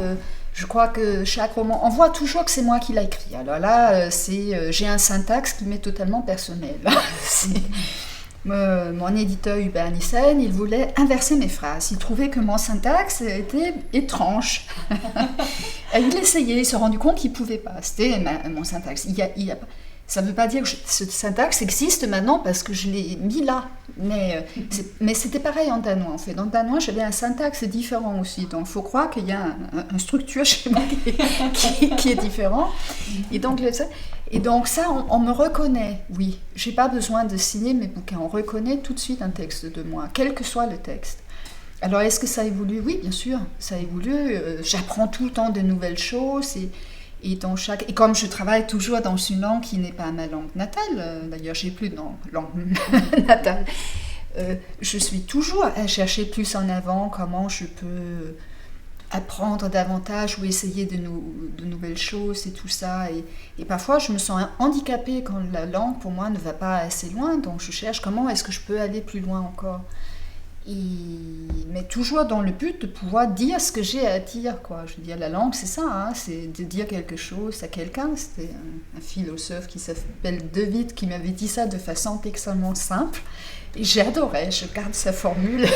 Je crois que chaque roman, on voit toujours que c'est moi qui l'ai écrit. Alors là, j'ai un syntaxe qui m'est totalement personnel. Mon éditeur Hubert Nissen, il voulait inverser mes phrases. Il trouvait que mon syntaxe était étrange. Et il essayait, il s'est rendu compte qu'il ne pouvait pas. C'était mon syntaxe. Ça ne veut pas dire que ce syntaxe existe maintenant parce que je l'ai mis là. Mais c'était pareil en danois, en fait. En danois, j'avais un syntaxe différent aussi. Donc, il faut croire qu'il y a une structure chez moi qui est différente. Et donc ça, on me reconnaît, oui. Je n'ai pas besoin de signer mes bouquins. On reconnaît tout de suite un texte de moi, quel que soit le texte. Alors, est-ce que ça évolue? Oui, bien sûr, ça évolue. J'apprends tout le temps de nouvelles choses et comme je travaille toujours dans une langue qui n'est pas ma langue natale, d'ailleurs, j'ai plus de langue natale, je suis toujours à chercher plus en avant comment je peux apprendre davantage ou essayer de nouvelles choses et tout ça. Et parfois, je me sens handicapée quand la langue, pour moi, ne va pas assez loin. Donc, je cherche comment est-ce que je peux aller plus loin encore. Mais toujours dans le but de pouvoir dire ce que j'ai à dire, quoi. Je veux dire, la langue, c'est ça, hein, c'est de dire quelque chose à quelqu'un. C'était un philosophe qui s'appelle De Witt qui m'avait dit ça de façon extrêmement simple. Et j'adorais, je garde sa formule.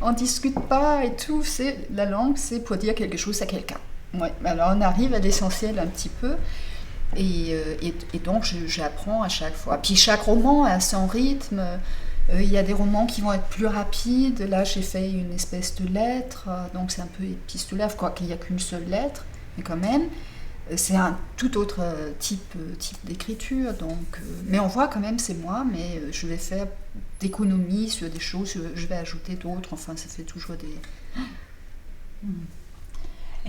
On ne discute pas et tout, la langue, c'est pour dire quelque chose à quelqu'un. Ouais. Alors on arrive à l'essentiel un petit peu. Et donc j'apprends à chaque fois. Puis chaque roman a son rythme. Il y a des romans qui vont être plus rapides. Là, j'ai fait une espèce de lettre, donc c'est un peu épistolaire, je crois qu'il n'y a qu'une seule lettre, mais quand même, c'est un tout autre type d'écriture. Donc, mais on voit quand même, c'est moi, mais je vais faire d'économies sur des choses, je vais ajouter d'autres, enfin, ça fait toujours des...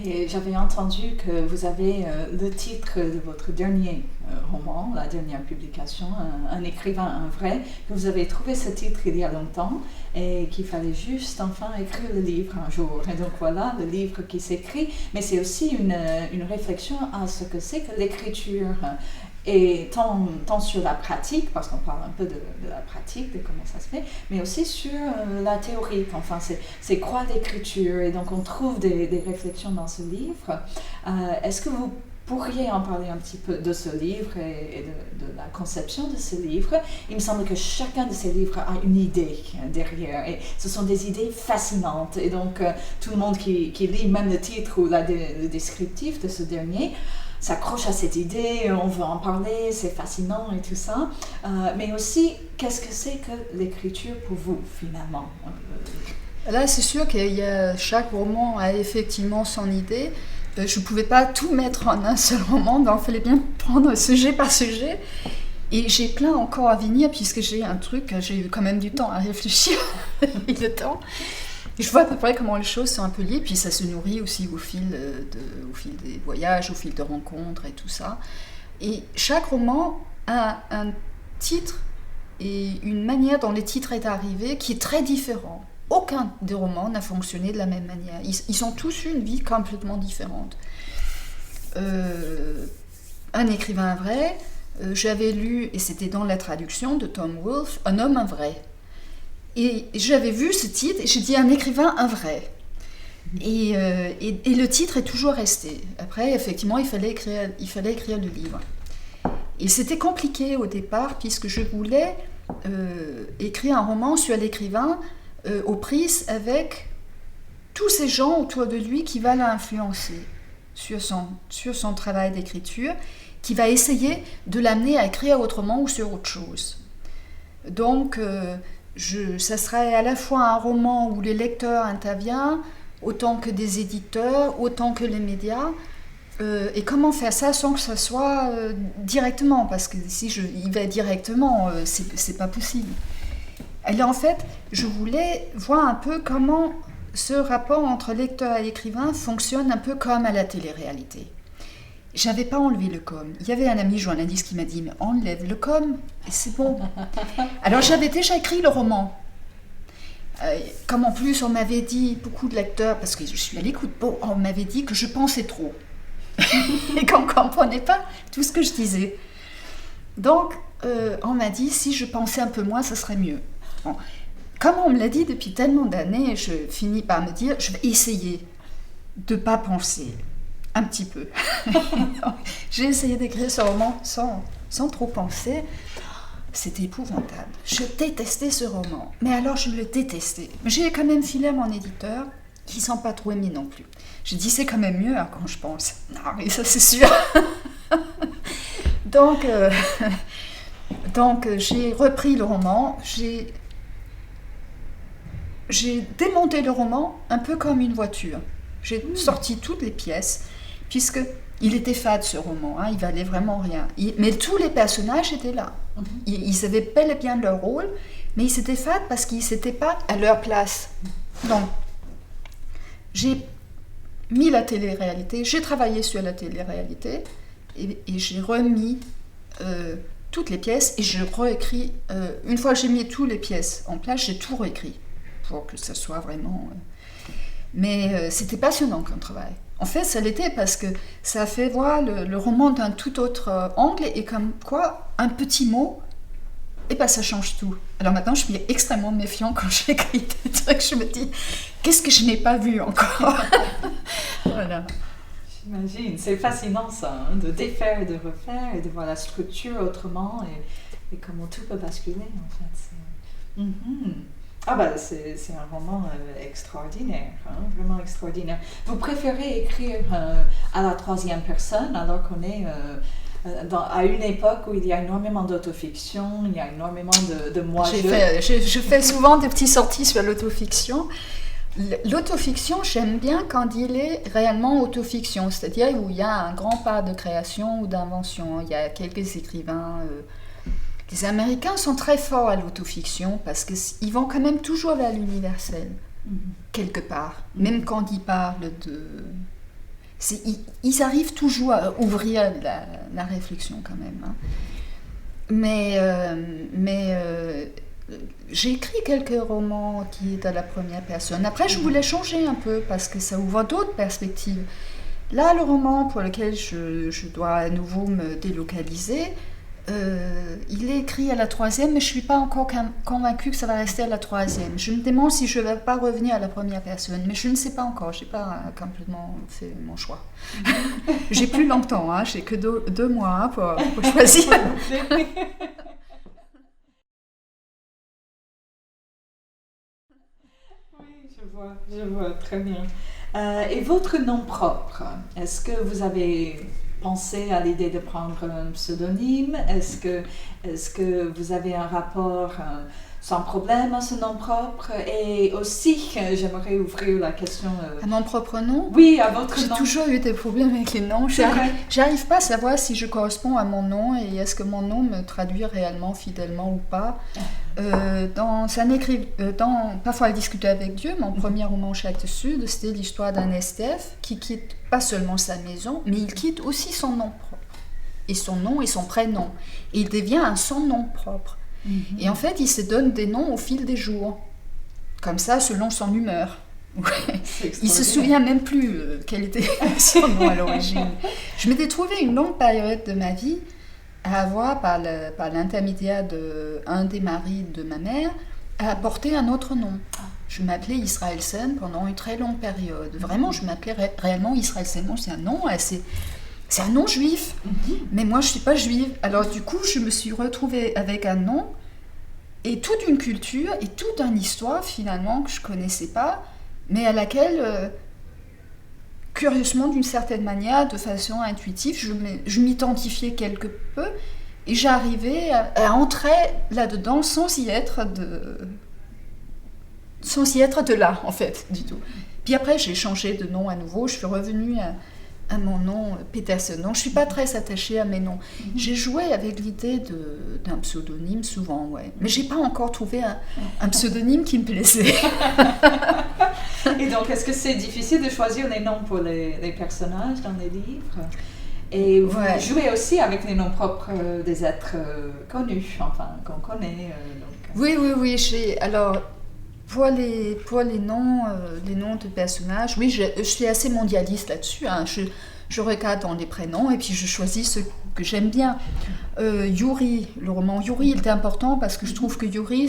Et j'avais entendu que vous avez le titre de votre dernier roman, la dernière publication, un écrivain, un vrai, que vous avez trouvé ce titre il y a longtemps et qu'il fallait juste enfin écrire le livre un jour. Et donc voilà, le livre qui s'écrit, mais c'est aussi une réflexion à ce que c'est que l'écriture. Et tant sur la pratique, parce qu'on parle un peu de la pratique, de comment ça se fait, mais aussi sur la théorie, enfin c'est quoi l'écriture, et donc on trouve des réflexions dans ce livre. Est-ce que vous pourriez en parler un petit peu de ce livre et de la conception de ce livre? Il me semble que chacun de ces livres a une idée derrière, et ce sont des idées fascinantes, et donc tout le monde qui lit même le titre ou le descriptif de ce dernier s'accroche à cette idée, on veut en parler, c'est fascinant et tout ça. Mais aussi, qu'est-ce que c'est que l'écriture pour vous, finalement? Là, c'est sûr que chaque roman a effectivement son idée. Je ne pouvais pas tout mettre en un seul roman, donc il fallait bien prendre sujet par sujet. Et j'ai plein encore à venir, puisque j'ai eu quand même du temps à réfléchir, le temps. Je vois à peu près comment les choses sont un peu liées, puis ça se nourrit aussi au fil des voyages, au fil de rencontres et tout ça. Et chaque roman a un titre et une manière dont le titre est arrivé qui est très différent. Aucun des romans n'a fonctionné de la même manière. Ils ont tous eu une vie complètement différente. Un écrivain vrai, j'avais lu, et c'était dans la traduction de Tom Wolfe, Un homme, un vrai. Et j'avais vu ce titre et j'ai dit un écrivain, un vrai. Et le titre est toujours resté. Après, effectivement, il fallait écrire le livre. Et c'était compliqué au départ puisque je voulais écrire un roman sur l'écrivain aux prises avec tous ces gens autour de lui qui va l'influencer sur son travail d'écriture, qui va essayer de l'amener à écrire autrement ou sur autre chose. Donc, ça serait à la fois un roman où les lecteurs interviennent, autant que des éditeurs, autant que les médias. Et comment faire ça sans que ça soit directement? Parce que si il va directement, c'est pas possible. Alors en fait, je voulais voir un peu comment ce rapport entre lecteur et écrivain fonctionne un peu comme à la télé-réalité. J'avais pas enlevé le com. Il y avait un ami journaliste qui m'a dit « Mais enlève le com, et c'est bon. » Alors j'avais déjà écrit le roman. Comme en plus on m'avait dit, beaucoup de lecteurs, parce que je suis à l'écoute, on m'avait dit que je pensais trop. Et qu'on ne comprenait pas tout ce que je disais. Donc on m'a dit, si je pensais un peu moins, ça serait mieux. Bon. Comme on me l'a dit depuis tellement d'années, je finis par me dire, je vais essayer de ne pas penser. Un petit peu. J'ai essayé d'écrire ce roman sans trop penser. C'était épouvantable. Je détestais ce roman. Mais alors, je le détestais. Mais j'ai quand même filé à mon éditeur, qui ne s'en pas trop aimé non plus. J'ai dit, c'est quand même mieux quand je pense. Non, mais ça, c'est sûr. Donc, j'ai repris le roman. J'ai démonté le roman un peu comme une voiture. J'ai sorti toutes les pièces, puisqu'il était fade ce roman, il valait vraiment rien. Mais tous les personnages étaient là. Ils avaient bel et bien leur rôle, mais ils étaient fades parce qu'ils n'étaient pas à leur place. Donc, j'ai mis la télé-réalité, j'ai travaillé sur la télé-réalité, et j'ai remis toutes les pièces, et je réécris. Une fois que j'ai mis toutes les pièces en place, j'ai tout réécrit, pour que ça soit vraiment... Mais c'était passionnant comme travail. En fait, ça l'était parce que ça a fait voir le roman d'un tout autre angle, et comme quoi, un petit mot, et ben ça change tout. Alors maintenant, je suis extrêmement méfiant quand j'écris des trucs. Je me dis, qu'est-ce que je n'ai pas vu encore? Voilà. J'imagine. C'est fascinant ça, de défaire et de refaire, et de voir la structure autrement, et comment tout peut basculer en fait. Ah bah c'est un roman extraordinaire, vraiment extraordinaire. Vous préférez écrire à la troisième personne alors qu'on est à une époque où il y a énormément d'autofiction, il y a énormément de moi-je. Je fais souvent des petites sorties sur l'autofiction. L'autofiction, j'aime bien quand il est réellement autofiction, c'est-à-dire où il y a un grand part de création ou d'invention. Il y a quelques écrivains... Les Américains sont très forts à l'autofiction parce qu'ils vont quand même toujours vers l'universel, quelque part. Même quand ils parlent de... Ils arrivent toujours à ouvrir la réflexion quand même. Mais j'ai écrit quelques romans qui est à la première personne. Après, je voulais changer un peu parce que ça ouvre d'autres perspectives. Là, le roman pour lequel je dois à nouveau me délocaliser... il est écrit à la troisième, mais je ne suis pas encore convaincue que ça va rester à la troisième. Je me demande si je ne vais pas revenir à la première personne, mais je ne sais pas encore. Je n'ai pas complètement fait mon choix. J'ai plus longtemps, j'ai que deux mois pour choisir. Oui, je vois très bien. Et votre nom propre, est-ce que vous avez... pensez à l'idée de prendre un pseudonyme? Est-ce que vous avez un rapport sans problème à ce nom propre? Et aussi, j'aimerais ouvrir la question... À mon propre nom? Oui, à votre nom. J'ai toujours eu des problèmes avec les noms. J'arrive pas à savoir si je corresponds à mon nom et est-ce que mon nom me traduit réellement, fidèlement ou pas. Parfois à discuter avec Dieu, mon premier roman chez Actes Sud, c'était l'histoire d'un SDF qui quitte pas seulement sa maison, mais il quitte aussi son nom propre. Et son nom et son prénom. Et il devient son nom propre. Et en fait, il se donne des noms au fil des jours. Comme ça, selon son humeur. Il se souvient même plus quel était son nom à l'origine. Je m'étais trouvé une longue période de ma vie à avoir, par l'intermédiaire d'un des maris de ma mère, à porter un autre nom. Je m'appelais Israelsen pendant une très longue période. Vraiment, je m'appelais réellement Israelsen. Bon, c'est un nom juif. Mais moi, je ne suis pas juive. Alors, du coup, je me suis retrouvée avec un nom et toute une culture et toute une histoire, finalement, que je ne connaissais pas, mais à laquelle, curieusement, d'une certaine manière, de façon intuitive, je m'identifiais quelque peu et j'arrivais à entrer là-dedans sans y être de là, en fait, du tout. Puis après, j'ai changé de nom à nouveau, je suis revenue à mon nom Peterson. Donc je ne suis pas très attachée à mes noms. J'ai joué avec l'idée d'un pseudonyme souvent, ouais. Mais je n'ai pas encore trouvé un pseudonyme qui me plaisait. Et donc, est-ce que c'est difficile de choisir les noms pour les personnages dans les livres? Et vous jouez aussi avec les noms propres des êtres connus, enfin, qu'on connaît. Oui. Alors, pour les noms de personnages, oui, je suis assez mondialiste là-dessus. Hein. Je regarde dans les prénoms et puis je choisis ceux que j'aime bien. Yuri, le roman Yuri, il est important parce que je trouve que Yuri,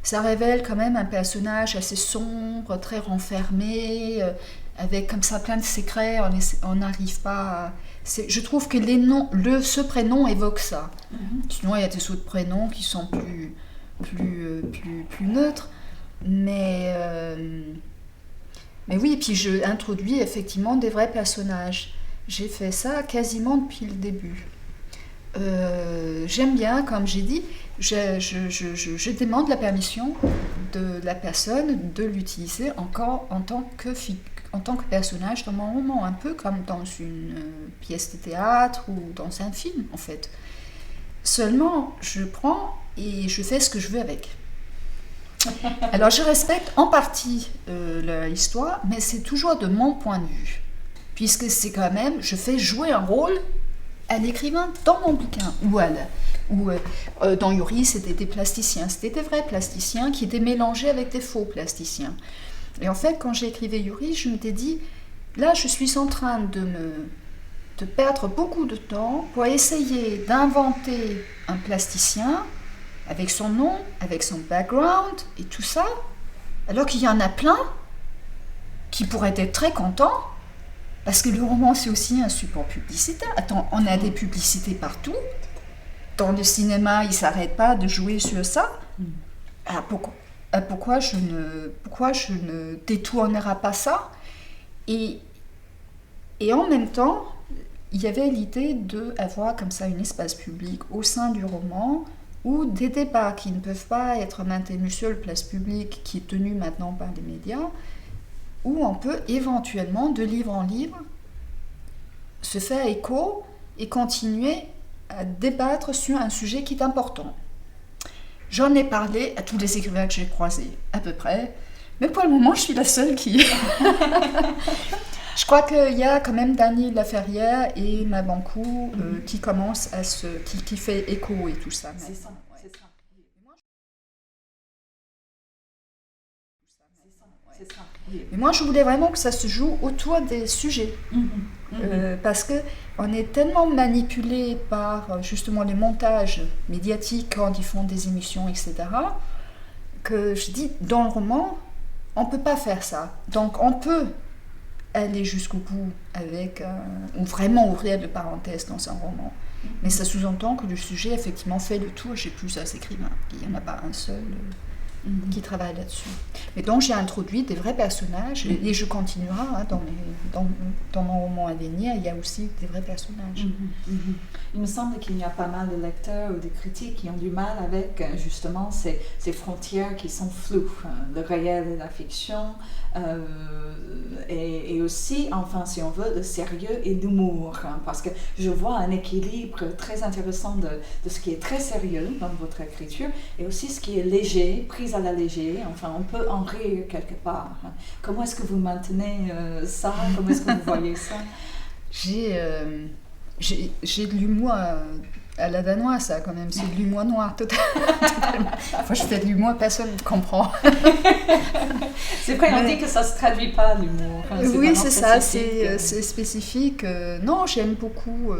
ça révèle quand même un personnage assez sombre, très renfermé, avec comme ça plein de secrets. On n'arrive pas à... Je trouve que ce prénom évoque ça. Sinon, il y a des autres prénoms qui sont plus neutres. Mais oui, et puis je introduis effectivement des vrais personnages. J'ai fait ça quasiment depuis le début. J'aime bien, comme j'ai dit, je demande la permission de la personne de l'utiliser encore en tant que personnage dans mon roman, un peu comme dans une pièce de théâtre ou dans un film en fait. Seulement, je prends et je fais ce que je veux avec. Alors je respecte en partie l'histoire, mais c'est toujours de mon point de vue, puisque c'est quand même, je fais jouer un rôle à l'écrivain dans mon bouquin, ou dans Yuri, c'était des plasticiens, c'était des vrais plasticiens qui étaient mélangés avec des faux plasticiens. Et en fait, quand j'ai écrit Yuri, je m'étais dit, là je suis en train de perdre beaucoup de temps pour essayer d'inventer un plasticien avec son nom, avec son background et tout ça, alors qu'il y en a plein qui pourraient être très contents, parce que le roman c'est aussi un support publicitaire. Attends, on a des publicités partout. Dans le cinéma, ils ne s'arrêtent pas de jouer sur ça. Ah, pourquoi je ne détournerai pas ça? Et en même temps, il y avait l'idée d'avoir comme ça un espace public au sein du roman, ou des débats qui ne peuvent pas être maintenus sur la place publique, qui est tenue maintenant par les médias, où on peut éventuellement, de livre en livre, se faire écho et continuer à débattre sur un sujet qui est important. J'en ai parlé à tous les écrivains que j'ai croisés, à peu près, mais pour le moment, je suis la seule qui... Je crois qu'il y a quand même Daniel Laferrière et Mabankou qui commencent à qui fait écho et tout ça. C'est ça. Mais moi, je voulais vraiment que ça se joue autour des sujets. Parce qu'on est tellement manipulé par justement les montages médiatiques quand ils font des émissions, etc., que je dis, dans le roman, on ne peut pas faire ça. Donc, on peut aller jusqu'au bout ou vraiment ouvrir de parenthèses dans un roman. Mais ça sous-entend que le sujet, effectivement, fait le tour chez plusieurs écrivains. Il n'y en a pas un seul qui travaille là-dessus. Mais donc, j'ai introduit des vrais personnages, et je continuerai dans mon roman à venir, il y a aussi des vrais personnages. Il me semble qu'il y a pas mal de lecteurs ou de critiques qui ont du mal avec, justement, ces frontières qui sont floues, le réel et la fiction, et aussi, enfin, si on veut, le sérieux et l'humour, parce que je vois un équilibre très intéressant de ce qui est très sérieux dans votre écriture, et aussi ce qui est léger, pris à la légère, enfin, on peut en rire quelque part. Comment est-ce que vous maintenez ça? Comment est-ce que vous voyez ça? J'ai de l'humour à la danoise, ça, quand même. C'est de l'humour noir, totalement. Moi, je fais de l'humour, personne ne comprend. C'est vrai, on dit que ça ne se traduit pas, l'humour. Oui, c'est ça, c'est spécifique. Non, j'aime beaucoup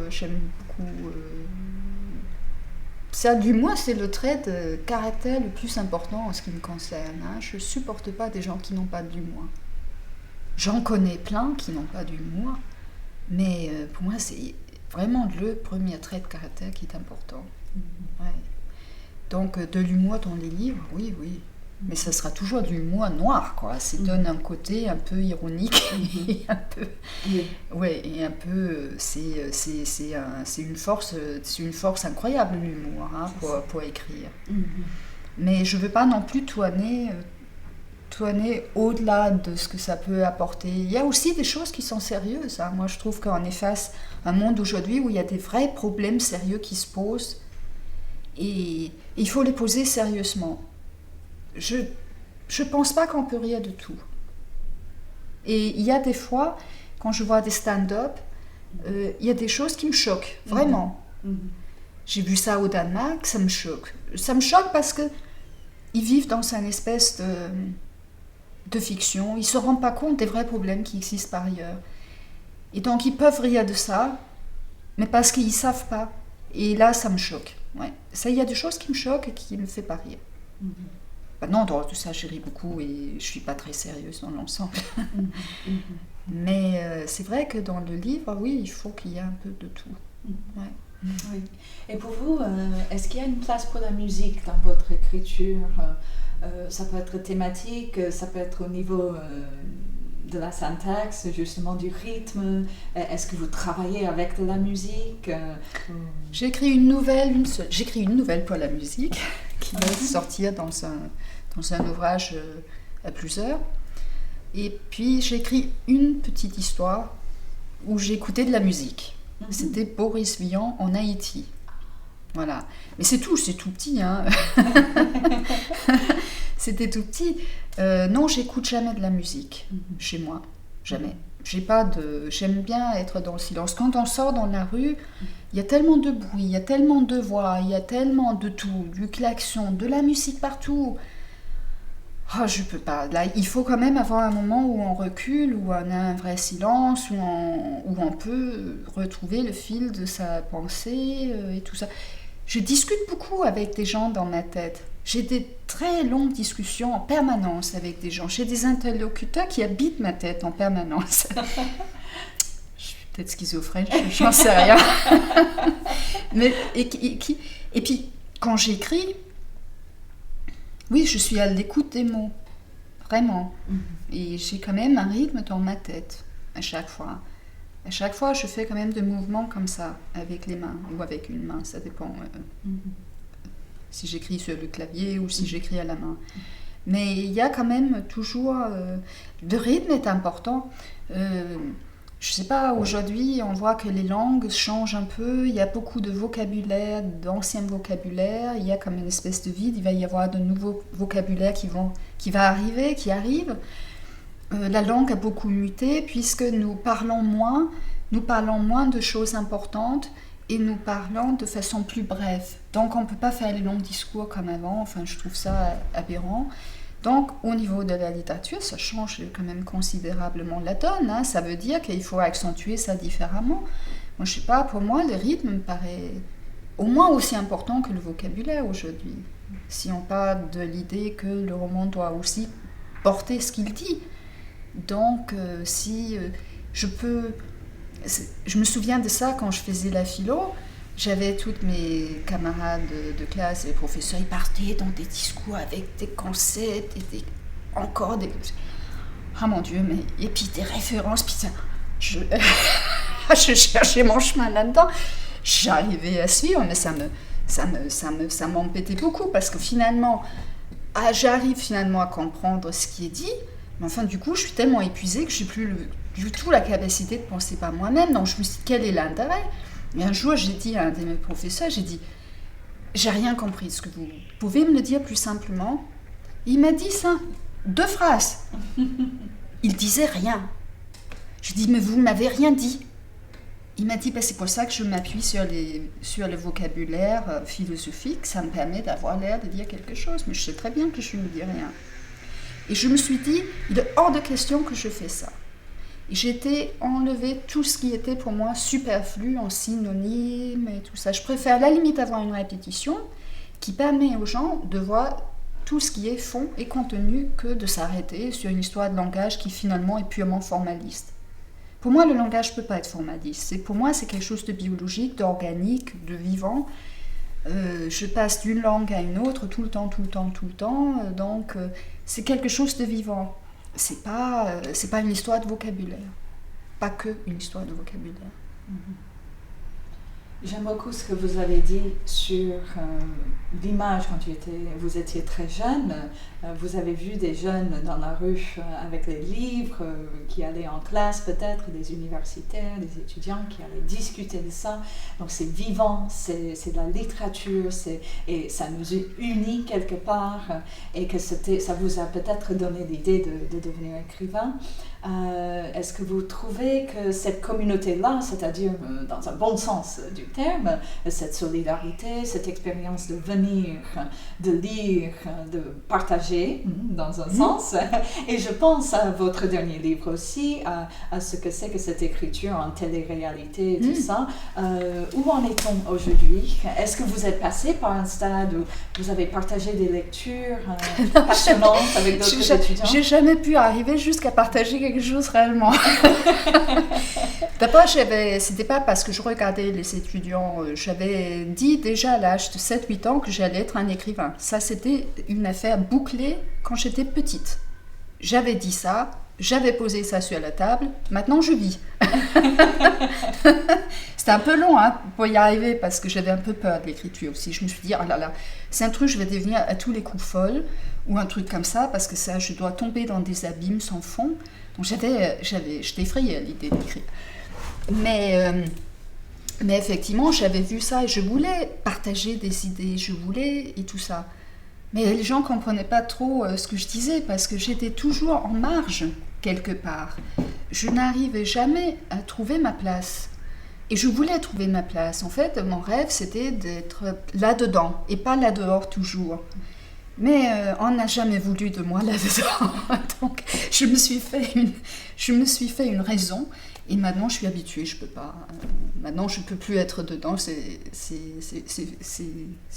ça, l'humour, c'est le trait de caractère le plus important en ce qui me concerne. Je ne supporte pas des gens qui n'ont pas d'humour. J'en connais plein qui n'ont pas d'humour, mais pour moi, c'est vraiment le premier trait de caractère qui est important. Ouais. Donc, de l'humour dans les livres, oui. Mais ça sera toujours de l'humour noir, quoi. Ça donne un côté un peu ironique et un peu... Ouais, et un peu... C'est une force incroyable, l'humour, pour écrire. Mais je ne veux pas non plus tourner tourner au-delà de ce que ça peut apporter. Il y a aussi des choses qui sont sérieuses. Moi, je trouve qu'on est face à un monde aujourd'hui où il y a des vrais problèmes sérieux qui se posent et il faut les poser sérieusement. Je pense pas qu'on peut rire de tout. Et il y a des fois, quand je vois des stand-up, il y a des choses qui me choquent, vraiment. J'ai vu ça au Danemark, ça me choque. Ça me choque parce que ils vivent dans une espèce de fiction. Ils ne se rendent pas compte des vrais problèmes qui existent par ailleurs. Et donc, ils peuvent rire de ça, mais parce qu'ils ne savent pas. Et là, ça me choque. Ouais. Ça, il y a des choses qui me choquent et qui ne me font pas rire. Non, dans tout ça, je ris beaucoup et je ne suis pas très sérieuse dans l'ensemble. Mais c'est vrai que dans le livre, oui, il faut qu'il y ait un peu de tout. Ouais. Oui. Et pour vous, est-ce qu'il y a une place pour la musique dans votre écriture? Ça peut être thématique, ça peut être au niveau de la syntaxe, justement du rythme. Est-ce que vous travaillez avec de la musique? J'écris une nouvelle pour la musique qui va sortir dans un ouvrage à plusieurs. Et puis j'écris une petite histoire où j'écoutais de la musique. C'était Boris Vian en Haïti. Voilà. Mais c'est tout petit. Hein. C'était tout petit. Non, j'écoute jamais de la musique chez moi. Jamais. J'aime bien être dans le silence. Quand on sort dans la rue, il y a tellement de bruit, il y a tellement de voix, il y a tellement de tout, du klaxon, de la musique partout. Oh, je peux pas. Là, il faut quand même avoir un moment où on recule, où on a un vrai silence, où on peut retrouver le fil de sa pensée et tout ça. Je discute beaucoup avec des gens dans ma tête. J'ai des très longues discussions en permanence avec des gens. J'ai des interlocuteurs qui habitent ma tête en permanence. Je suis peut-être schizophrène, j'en sais rien. Et puis, quand j'écris, oui, je suis à l'écoute des mots, vraiment. Et j'ai quand même un rythme dans ma tête, à chaque fois. À chaque fois, je fais quand même des mouvements comme ça, avec les mains, ou avec une main, ça dépend. Si j'écris sur le clavier ou si j'écris à la main. Mais il y a quand même toujours... le rythme est important. Je sais pas, aujourd'hui, on voit que les langues changent un peu. Il y a beaucoup de vocabulaire, d'anciens vocabulaires. Il y a comme une espèce de vide. Il va y avoir de nouveaux vocabulaires qui arrivent. La langue a beaucoup muté puisque nous parlons moins de choses importantes et nous parlons de façon plus brève. Donc, on ne peut pas faire les longs discours comme avant. Enfin, je trouve ça aberrant. Donc, au niveau de la littérature, ça change quand même considérablement la donne. Hein. Ça veut dire qu'il faut accentuer ça différemment. Moi, je sais pas, pour moi, le rythme me paraît au moins aussi important que le vocabulaire aujourd'hui. Si on parle de l'idée que le roman doit aussi porter ce qu'il dit. Donc, je me souviens de ça quand je faisais la philo. J'avais toutes mes camarades de classe et les professeurs, ils partaient dans des discours avec des concepts et encore des... Ah mon Dieu, et puis des références, puis ça... Je cherchais mon chemin là-dedans. J'arrivais à suivre, mais ça m'embêtait beaucoup parce que finalement, j'arrive finalement à comprendre ce qui est dit, mais enfin du coup, je suis tellement épuisée que je n'ai plus du tout la capacité de penser par moi-même. Donc je me suis dit, quel est l'intérêt ? Et un jour, j'ai dit à un de mes professeurs, j'ai dit, j'ai rien compris, est-ce que vous pouvez me le dire plus simplement ? Il m'a dit ça, 2 phrases. Il disait rien. Je dis, mais vous m'avez rien dit. Il m'a dit, c'est pour ça que je m'appuie sur le vocabulaire philosophique, ça me permet d'avoir l'air de dire quelque chose, mais je sais très bien que je ne dis rien. Et je me suis dit, il est hors de question que je fais ça. Et j'étais enlevé tout ce qui était pour moi superflu en synonyme et tout ça. Je préfère à la limite avoir une répétition qui permet aux gens de voir tout ce qui est fond et contenu que de s'arrêter sur une histoire de langage qui finalement est purement formaliste. Pour moi, le langage ne peut pas être formaliste. Pour moi, c'est quelque chose de biologique, d'organique, de vivant. Je passe d'une langue à une autre tout le temps. Donc, c'est quelque chose de vivant. C'est pas une histoire de vocabulaire. Pas que une histoire de vocabulaire. J'aime beaucoup ce que vous avez dit sur l'image quand vous étiez très jeune. Vous avez vu des jeunes dans la rue avec les livres, qui allaient en classe peut-être, des universitaires, des étudiants qui allaient discuter de ça. Donc c'est vivant, c'est de la littérature, et ça nous unit quelque part, et que ça vous a peut-être donné l'idée de devenir écrivain. Est-ce que vous trouvez que cette communauté-là, c'est-à-dire dans un bon sens du terme, cette solidarité, cette expérience de venir, de lire, de partager dans un sens, et je pense à votre dernier livre aussi, à ce que c'est que cette écriture en télé-réalité et tout ça. Où en est-on aujourd'hui? Est-ce que vous êtes passé par un stade où vous avez partagé des lectures passionnantes avec d'autres étudiants? J'ai jamais pu arriver jusqu'à partager quelque chose réellement. D'abord, c'était pas parce que je regardais les étudiants, j'avais dit déjà à l'âge de 7-8 ans que j'allais être un écrivain. Ça, c'était une affaire bouclée quand j'étais petite. J'avais dit ça, j'avais posé ça sur la table, maintenant je vis. C'était un peu long pour y arriver parce que j'avais un peu peur de l'écriture aussi. Je me suis dit, oh là là, c'est un truc, je vais devenir à tous les coups folle, ou un truc comme ça, parce que ça, je dois tomber dans des abîmes sans fond. Donc j'étais effrayée à l'idée d'écrire. Mais effectivement, j'avais vu ça et je voulais partager des idées, je voulais et tout ça. Mais les gens ne comprenaient pas trop ce que je disais parce que j'étais toujours en marge quelque part. Je n'arrivais jamais à trouver ma place. Et je voulais trouver ma place. En fait, mon rêve, c'était d'être là-dedans et pas là-dehors toujours. Mais on n'a jamais voulu de moi là-dedans. Donc, je me suis fait une raison. Et maintenant, je suis habituée, je peux pas. Maintenant, je peux plus être dedans, c'est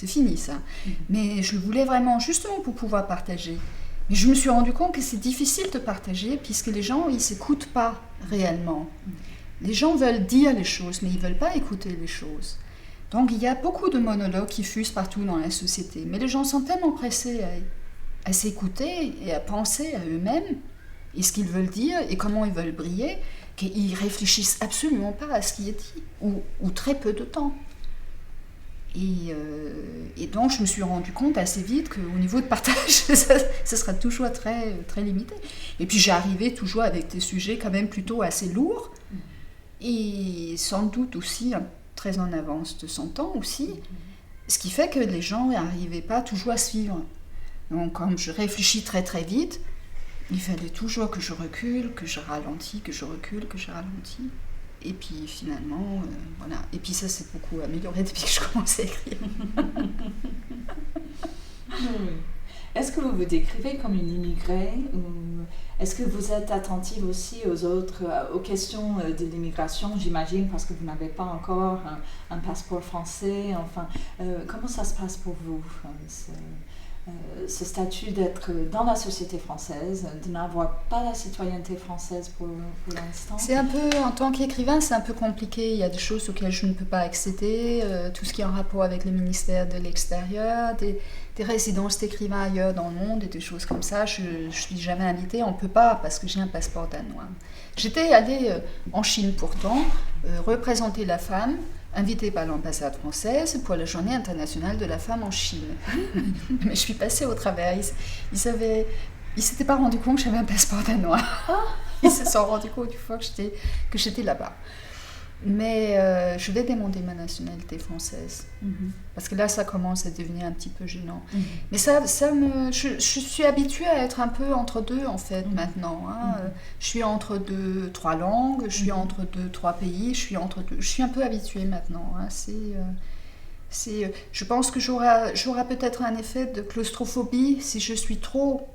fini ça. Mais je le voulais vraiment, justement pour pouvoir partager. Mais je me suis rendu compte que c'est difficile de partager, puisque les gens, ils s'écoutent pas réellement. Les gens veulent dire les choses, mais ils veulent pas écouter les choses. Donc, il y a beaucoup de monologues qui fusent partout dans la société. Mais les gens sont tellement pressés à s'écouter et à penser à eux-mêmes, et ce qu'ils veulent dire, et comment ils veulent briller, qu'ils réfléchissent absolument pas à ce qui est dit, ou très peu de temps. Et donc, je me suis rendu compte assez vite qu'au niveau de partage, ça sera toujours très, très limité. Et puis, j'arrivais toujours avec des sujets quand même plutôt assez lourds, et sans doute aussi très en avance de son temps aussi, ce qui fait que les gens n'arrivaient pas toujours à suivre. Donc, comme je réfléchis très très vite, il fallait toujours que je recule, que je ralentis, que je recule, que je ralentis. Et puis finalement, voilà. Et puis ça s'est beaucoup amélioré depuis que je commence à écrire. Est-ce que vous vous décrivez comme une immigrée, ou est-ce que vous êtes attentive aussi aux questions de l'immigration, j'imagine, parce que vous n'avez pas encore un passeport français. Enfin, comment ça se passe pour vous, ce statut d'être dans la société française, de n'avoir pas la citoyenneté française pour l'instant? C'est un peu, en tant qu'écrivain, c'est un peu compliqué. Il y a des choses auxquelles je ne peux pas accéder, tout ce qui est en rapport avec le ministère de l'Extérieur, des résidences d'écrivains ailleurs dans le monde et des choses comme ça. Je ne suis jamais invitée, on ne peut pas parce que j'ai un passeport danois. J'étais allée en Chine pourtant, représenter la femme, invitée par l'ambassade française pour la journée internationale de la femme en Chine. Mais je suis passée au travers. Ils s'étaient pas rendu compte que j'avais un passeport danois. Ils se sont rendus compte une fois que j'étais là-bas. Mais je vais demander ma nationalité française. Parce que là, ça commence à devenir un petit peu gênant. Mais je suis habituée à être un peu entre deux, en fait, maintenant. Je suis entre trois langues, je suis entre trois pays, je suis un peu habituée maintenant. Je pense que j'aurai peut-être un effet de claustrophobie si je suis trop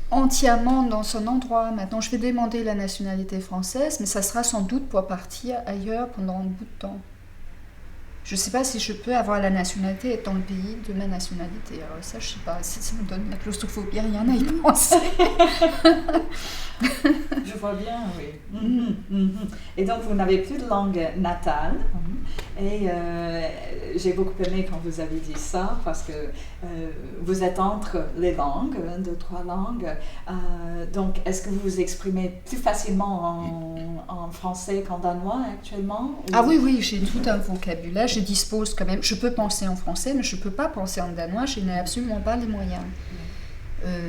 entièrement dans son endroit. Maintenant, je vais demander la nationalité française, mais ça sera sans doute pour partir ailleurs pendant un bout de temps. Je ne sais pas si je peux avoir la nationalité et dans le pays de ma nationalité. Alors ça, je ne sais pas, ça me donne la claustrophobie, rien à y penser. Je vois bien, oui. Et donc, vous n'avez plus de langue natale. Et j'ai beaucoup aimé quand vous avez dit ça, parce que vous êtes entre les langues, 2, 3 langues. Donc, est-ce que vous vous exprimez plus facilement en français qu'en danois actuellement? Ah oui, j'ai tout un vocabulaire. Je dispose quand même. Je peux penser en français, mais je ne peux pas penser en danois. Je n'ai absolument pas les moyens.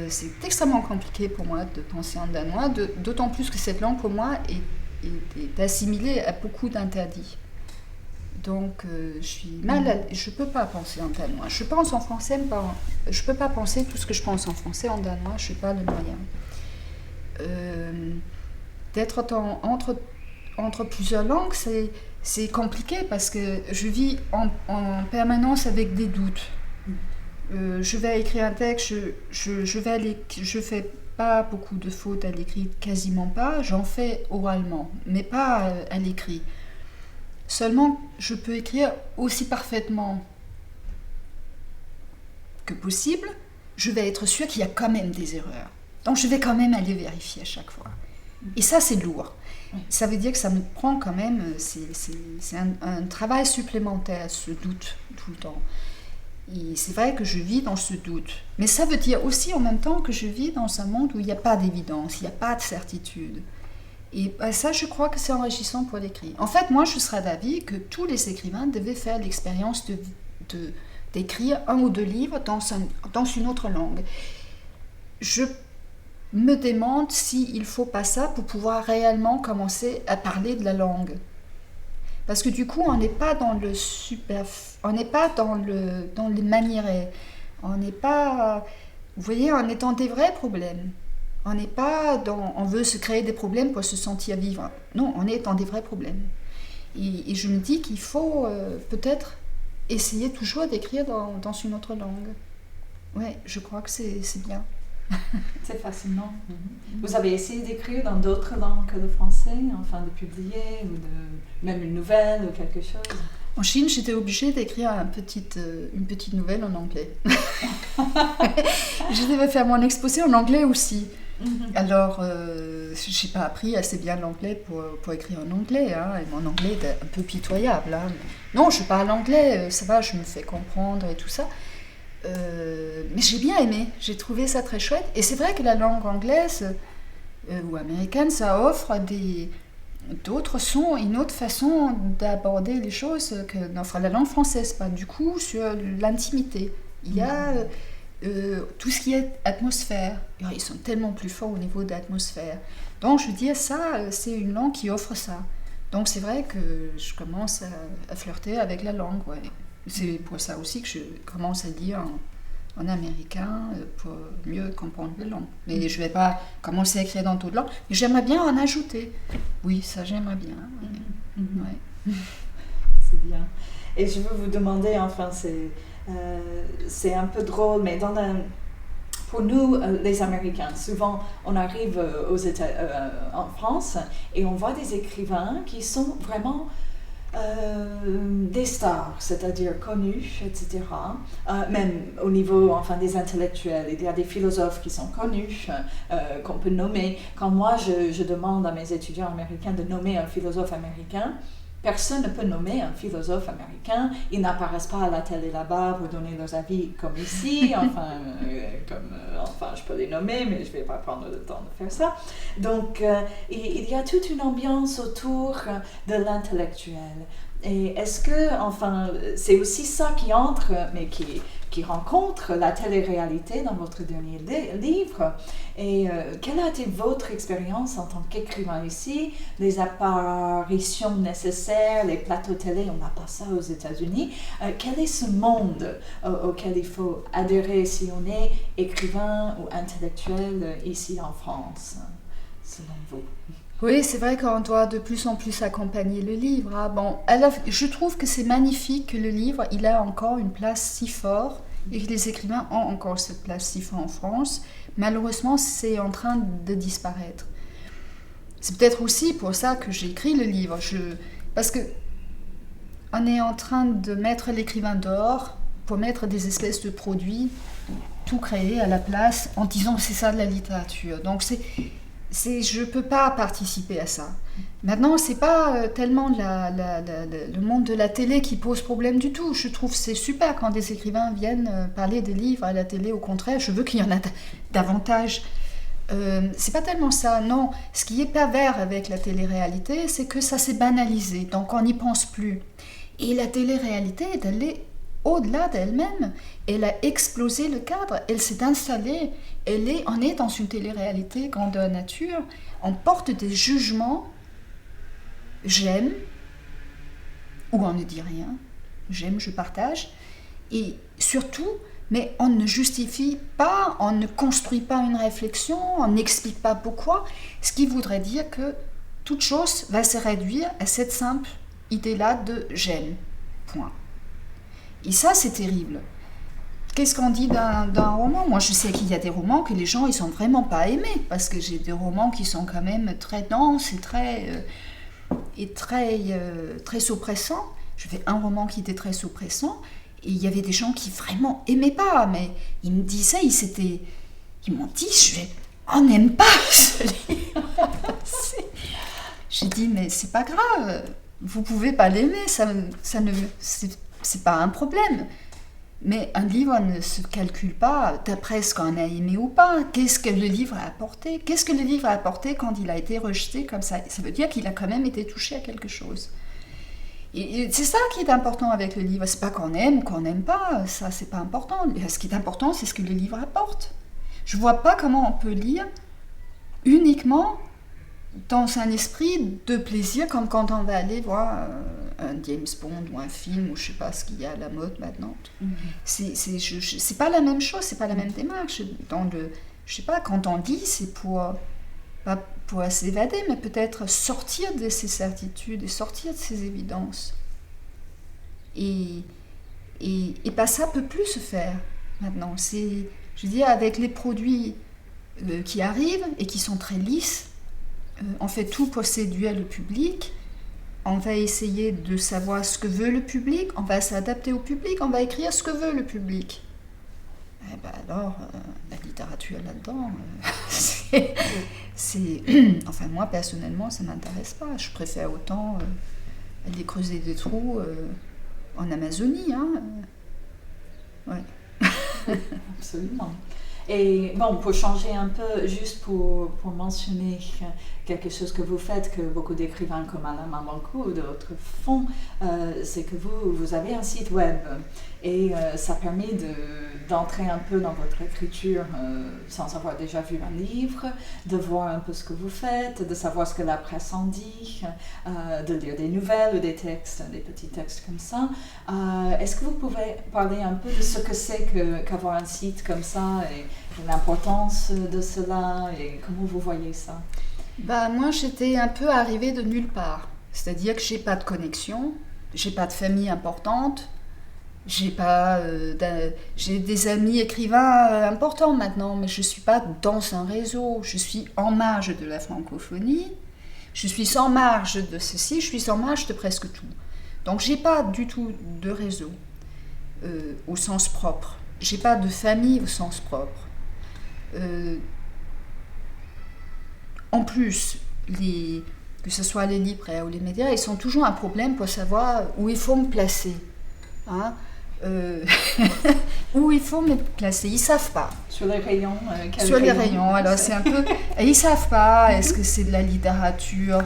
C'est extrêmement compliqué pour moi de penser en danois, d'autant plus que cette langue pour moi est assimilée à beaucoup d'interdits. Donc je suis je ne peux pas penser en danois. Je pense en français, mais je ne peux pas penser tout ce que je pense en français en danois, je n'ai pas les moyens. D'être entre plusieurs langues, c'est compliqué parce que je vis en permanence avec des doutes. Je vais écrire un texte, je fais pas beaucoup de fautes à l'écrit, quasiment pas. J'en fais oralement, mais pas à l'écrit. Seulement, je peux écrire aussi parfaitement que possible. Je vais être sûre qu'il y a quand même des erreurs. Donc, je vais quand même aller vérifier à chaque fois. Et ça, c'est lourd. Ça veut dire que ça me prend quand même... C'est un travail supplémentaire, ce doute, tout le temps. Et c'est vrai que je vis dans ce doute. Mais ça veut dire aussi en même temps que je vis dans un monde où il n'y a pas d'évidence, il n'y a pas de certitude. Et ça, je crois que c'est enrichissant pour l'écrit. En fait, moi, je serais d'avis que tous les écrivains devaient faire l'expérience d'écrire 1 ou 2 livres dans une autre langue. Je me demande s'il ne faut pas ça pour pouvoir réellement commencer à parler de la langue. Parce que du coup, on n'est pas dans le on n'est pas dans les maniérés, on n'est pas, vous voyez, on est dans des vrais problèmes. On n'est pas on veut se créer des problèmes pour se sentir vivre. Non, on est dans des vrais problèmes. Et je me dis qu'il faut peut-être essayer toujours d'écrire dans une autre langue. Oui, je crois que c'est bien. C'est fascinant. Vous avez essayé d'écrire dans d'autres langues que le français, enfin de publier, ou même une nouvelle ou quelque chose? En Chine, j'étais obligée d'écrire une petite nouvelle en anglais. Je devais faire mon exposé en anglais aussi. Alors, je n'ai pas appris assez bien l'anglais pour écrire en anglais. Hein, et mon anglais est un peu pitoyable. Hein. Non, je parle anglais, ça va, je me fais comprendre et tout ça. Mais j'ai bien aimé, j'ai trouvé ça très chouette. Et c'est vrai que la langue anglaise ou américaine, ça offre d'autres sons, une autre façon d'aborder les choses que n'offre la langue française. Pas du coup sur l'intimité. Il y a tout ce qui est atmosphère. Ils sont tellement plus forts au niveau d'atmosphère. Donc je veux dire, ça, c'est une langue qui offre ça. Donc c'est vrai que je commence à flirter avec la langue, ouais. C'est pour ça aussi que je commence à lire en américain pour mieux comprendre les langues. Mais je ne vais pas commencer à écrire dans d'autres langues. Mais j'aimerais bien en ajouter. Oui, ça j'aimerais bien. Ouais. C'est bien. Et je veux vous demander, enfin, c'est un peu drôle, mais pour nous, les Américains, souvent on arrive en France et on voit des écrivains qui sont vraiment des stars, c'est-à-dire connus, etc. Même au niveau des intellectuels, il y a des philosophes qui sont connus, qu'on peut nommer. Quand moi je demande à mes étudiants américains de nommer un philosophe américain, personne ne peut nommer un philosophe américain. Ils n'apparaissent pas à la télé là-bas pour donner leurs avis comme ici. Enfin, je peux les nommer, mais je ne vais pas prendre le temps de faire ça. Donc, il y a toute une ambiance autour de l'intellectuel. Et est-ce que, c'est aussi ça qui entre, mais qui rencontre la télé-réalité dans votre dernier livre. Et quelle a été votre expérience en tant qu'écrivain ici? Les apparitions nécessaires, les plateaux télé, on n'a pas ça aux États-Unis. Quel est ce monde auquel il faut adhérer si on est écrivain ou intellectuel ici en France, selon vous? Oui, c'est vrai qu'on doit de plus en plus accompagner le livre. Hein. Bon, alors, je trouve que c'est magnifique que le livre, il a encore une place si forte et que les écrivains ont encore cette place si forte en France. Malheureusement, c'est en train de disparaître. C'est peut-être aussi pour ça que j'ai écrit le livre. Parce que on est en train de mettre l'écrivain dehors pour mettre des espèces de produits tout créés à la place en disant c'est ça de la littérature. Donc je ne peux pas participer à ça. Maintenant, ce n'est pas tellement le monde de la télé qui pose problème du tout. Je trouve que c'est super quand des écrivains viennent parler des livres à la télé. Au contraire, je veux qu'il y en ait davantage. C'est pas tellement ça, non. Ce qui est pervers avec la télé-réalité, c'est que ça s'est banalisé, donc on n'y pense plus. Et la télé-réalité est allée au-delà d'elle-même. Elle a explosé le cadre, elle s'est installée, on est dans une télé-réalité grandeur nature, on porte des jugements, j'aime, ou on ne dit rien, j'aime, je partage, et surtout, mais on ne justifie pas, on ne construit pas une réflexion, on n'explique pas pourquoi, ce qui voudrait dire que toute chose va se réduire à cette simple idée-là de j'aime, point. Et ça, c'est terrible. Qu'est-ce qu'on dit d'un roman ? Moi, je sais qu'il y a des romans que les gens, ils sont vraiment pas aimés, parce que j'ai des romans qui sont quand même très denses et très oppressants. Je fais un roman qui était très oppressant, et il y avait des gens qui vraiment aimaient pas, mais ils me disaient, ils m'ont dit, on n'aime pas ce livre. J'ai dit, mais c'est pas grave, vous pouvez pas l'aimer, c'est pas un problème. Mais un livre ne se calcule pas d'après ce qu'on a aimé ou pas. Qu'est-ce que le livre a apporté ? Qu'est-ce que le livre a apporté quand il a été rejeté comme ça ? Ça veut dire qu'il a quand même été touché à quelque chose. Et c'est ça qui est important avec le livre. C'est pas qu'on aime ou qu'on n'aime pas, ça c'est pas important. Ce qui est important, c'est ce que le livre apporte. Je vois pas comment on peut lire uniquement dans un esprit de plaisir, comme quand on va aller voir un James Bond ou un film, ou je sais pas ce qu'il y a à la mode maintenant. C'est pas la même chose, c'est pas la même démarche. Je sais pas, quand on lit, c'est pas pour s'évader, mais peut-être sortir de ces certitudes et sortir de ces évidences. Et pas ça peut plus se faire maintenant. Je veux dire, avec les produits qui arrivent et qui sont très lisses, on fait tout pour séduire le public, on va essayer de savoir ce que veut le public, on va s'adapter au public, on va écrire ce que veut le public. Eh ben alors, la littérature là-dedans, enfin moi personnellement, ça ne m'intéresse pas. Je préfère autant aller creuser des trous en Amazonie. Ouais. Absolument. Et bon, pour changer un peu, juste pour mentionner quelque chose que vous faites, que beaucoup d'écrivains comme Alain Mabankou ou d'autres font, c'est que vous avez un site web et ça permet d'entrer un peu dans votre écriture sans avoir déjà vu un livre, de voir un peu ce que vous faites, de savoir ce que la presse en dit, de lire des nouvelles ou des textes, des petits textes comme ça. Est-ce que vous pouvez parler un peu de ce que c'est qu'avoir un site comme ça et l'importance de cela et comment vous voyez ça? Moi, j'étais un peu arrivée de nulle part. C'est-à-dire que j'ai pas de connexion, j'ai pas de famille importante, j'ai des amis écrivains importants maintenant, mais je suis pas dans un réseau. Je suis en marge de la francophonie, je suis en marge de ceci, je suis en marge de presque tout. Donc, j'ai pas du tout de réseau au sens propre. J'ai pas de famille au sens propre. En plus, que ce soit les libraires ou les médias, ils sont toujours un problème pour savoir où il faut me placer. Où il faut me placer, ils savent pas. Sur les rayons. Sur les rayons, alors c'est un peu. Ils savent pas. Est-ce que c'est de la littérature?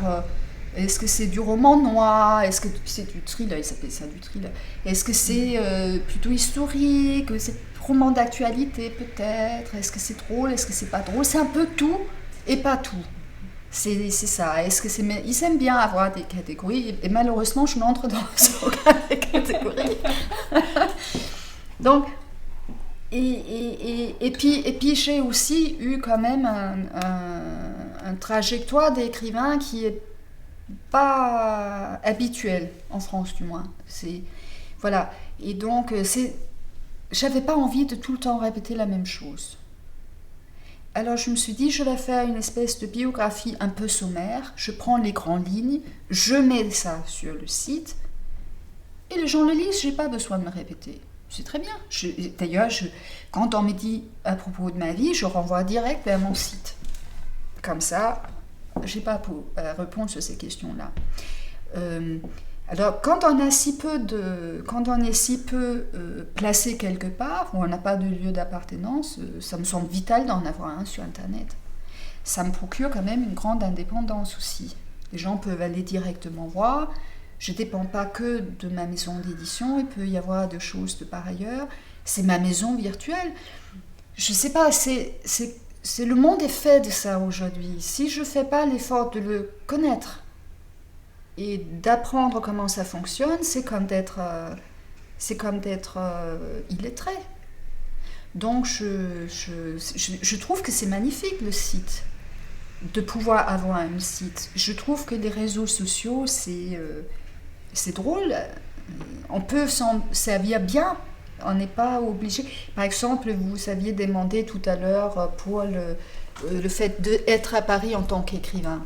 Est-ce que c'est du roman noir? Est-ce que c'est du thriller? Ils s'appellent ça du thriller. Est-ce que c'est plutôt historique? C'est roman d'actualité peut-être? Est-ce que c'est drôle? Est-ce que c'est pas drôle? C'est un peu tout et pas tout. C'est ça. Est-ce que ils aiment bien avoir des catégories et malheureusement je n'entre dans aucune des catégories. Donc et puis j'ai aussi eu quand même un trajectoire d'écrivain qui est pas habituel en France du moins. Voilà. Et donc j'avais pas envie de tout le temps répéter la même chose. Alors je me suis dit, je vais faire une espèce de biographie un peu sommaire, je prends les grandes lignes, je mets ça sur le site, Et les gens le lisent, je n'ai pas besoin de me répéter. C'est très bien. D'ailleurs, quand on me dit à propos de ma vie, je renvoie direct vers mon site. Comme ça, je n'ai pas à répondre sur ces questions-là. Alors, quand on est si peu placé quelque part, où on n'a pas de lieu d'appartenance, ça me semble vital d'en avoir un sur Internet. Ça me procure quand même une grande indépendance aussi. Les gens peuvent aller directement voir. Je ne dépends pas que de ma maison d'édition, il peut y avoir des choses de par ailleurs. C'est ma maison virtuelle. Je ne sais pas, le monde est fait de ça aujourd'hui. Si je ne fais pas l'effort de le connaître, et d'apprendre comment ça fonctionne, c'est comme d'être illettré. Donc je trouve que c'est magnifique le site, de pouvoir avoir un site. Je trouve que les réseaux sociaux, c'est drôle. On peut s'en servir bien. On n'est pas obligé. Par exemple, vous aviez demandé tout à l'heure pour le fait d'être à Paris en tant qu'écrivain.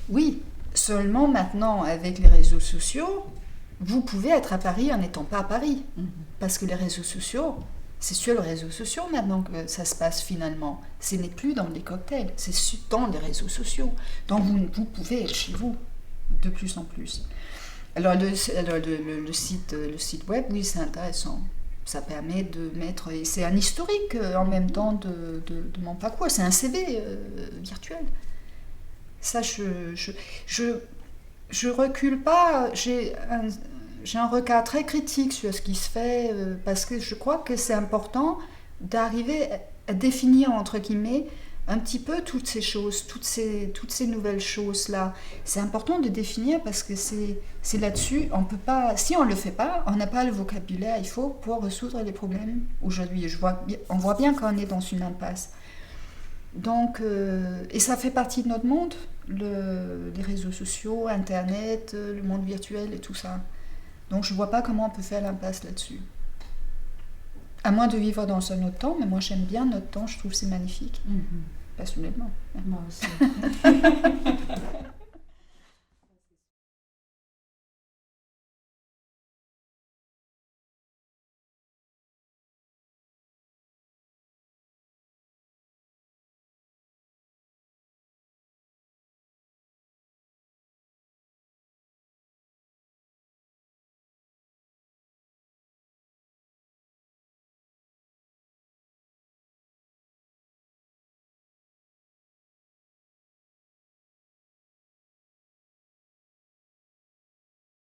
Oui. Seulement maintenant, avec les réseaux sociaux, vous pouvez être à Paris en n'étant pas à Paris. Parce que les réseaux sociaux, c'est sur les réseaux sociaux maintenant que ça se passe finalement. Ce n'est plus dans les cocktails, c'est dans les réseaux sociaux. Donc vous pouvez être chez vous de plus en plus. Alors le site web, oui, c'est intéressant. Ça permet de mettre... Et c'est un historique en même temps de mon parcours. C'est un CV virtuel. Ça, je recule pas. J'ai un regard très critique sur ce qui se fait parce que je crois que c'est important d'arriver à définir, entre guillemets, un petit peu toutes ces choses, toutes ces nouvelles choses-là. C'est important de définir parce que c'est là-dessus, on peut pas, si on ne le fait pas, on n'a pas le vocabulaire il faut pour résoudre les problèmes aujourd'hui. On voit bien qu'on est dans une impasse. Donc, et ça fait partie de notre monde, les réseaux sociaux, Internet, le monde virtuel et tout ça. Donc je ne vois pas comment on peut faire l'impasse là-dessus. À moins de vivre dans un autre temps, mais moi j'aime bien notre temps, je trouve que c'est magnifique, personnellement. Moi aussi.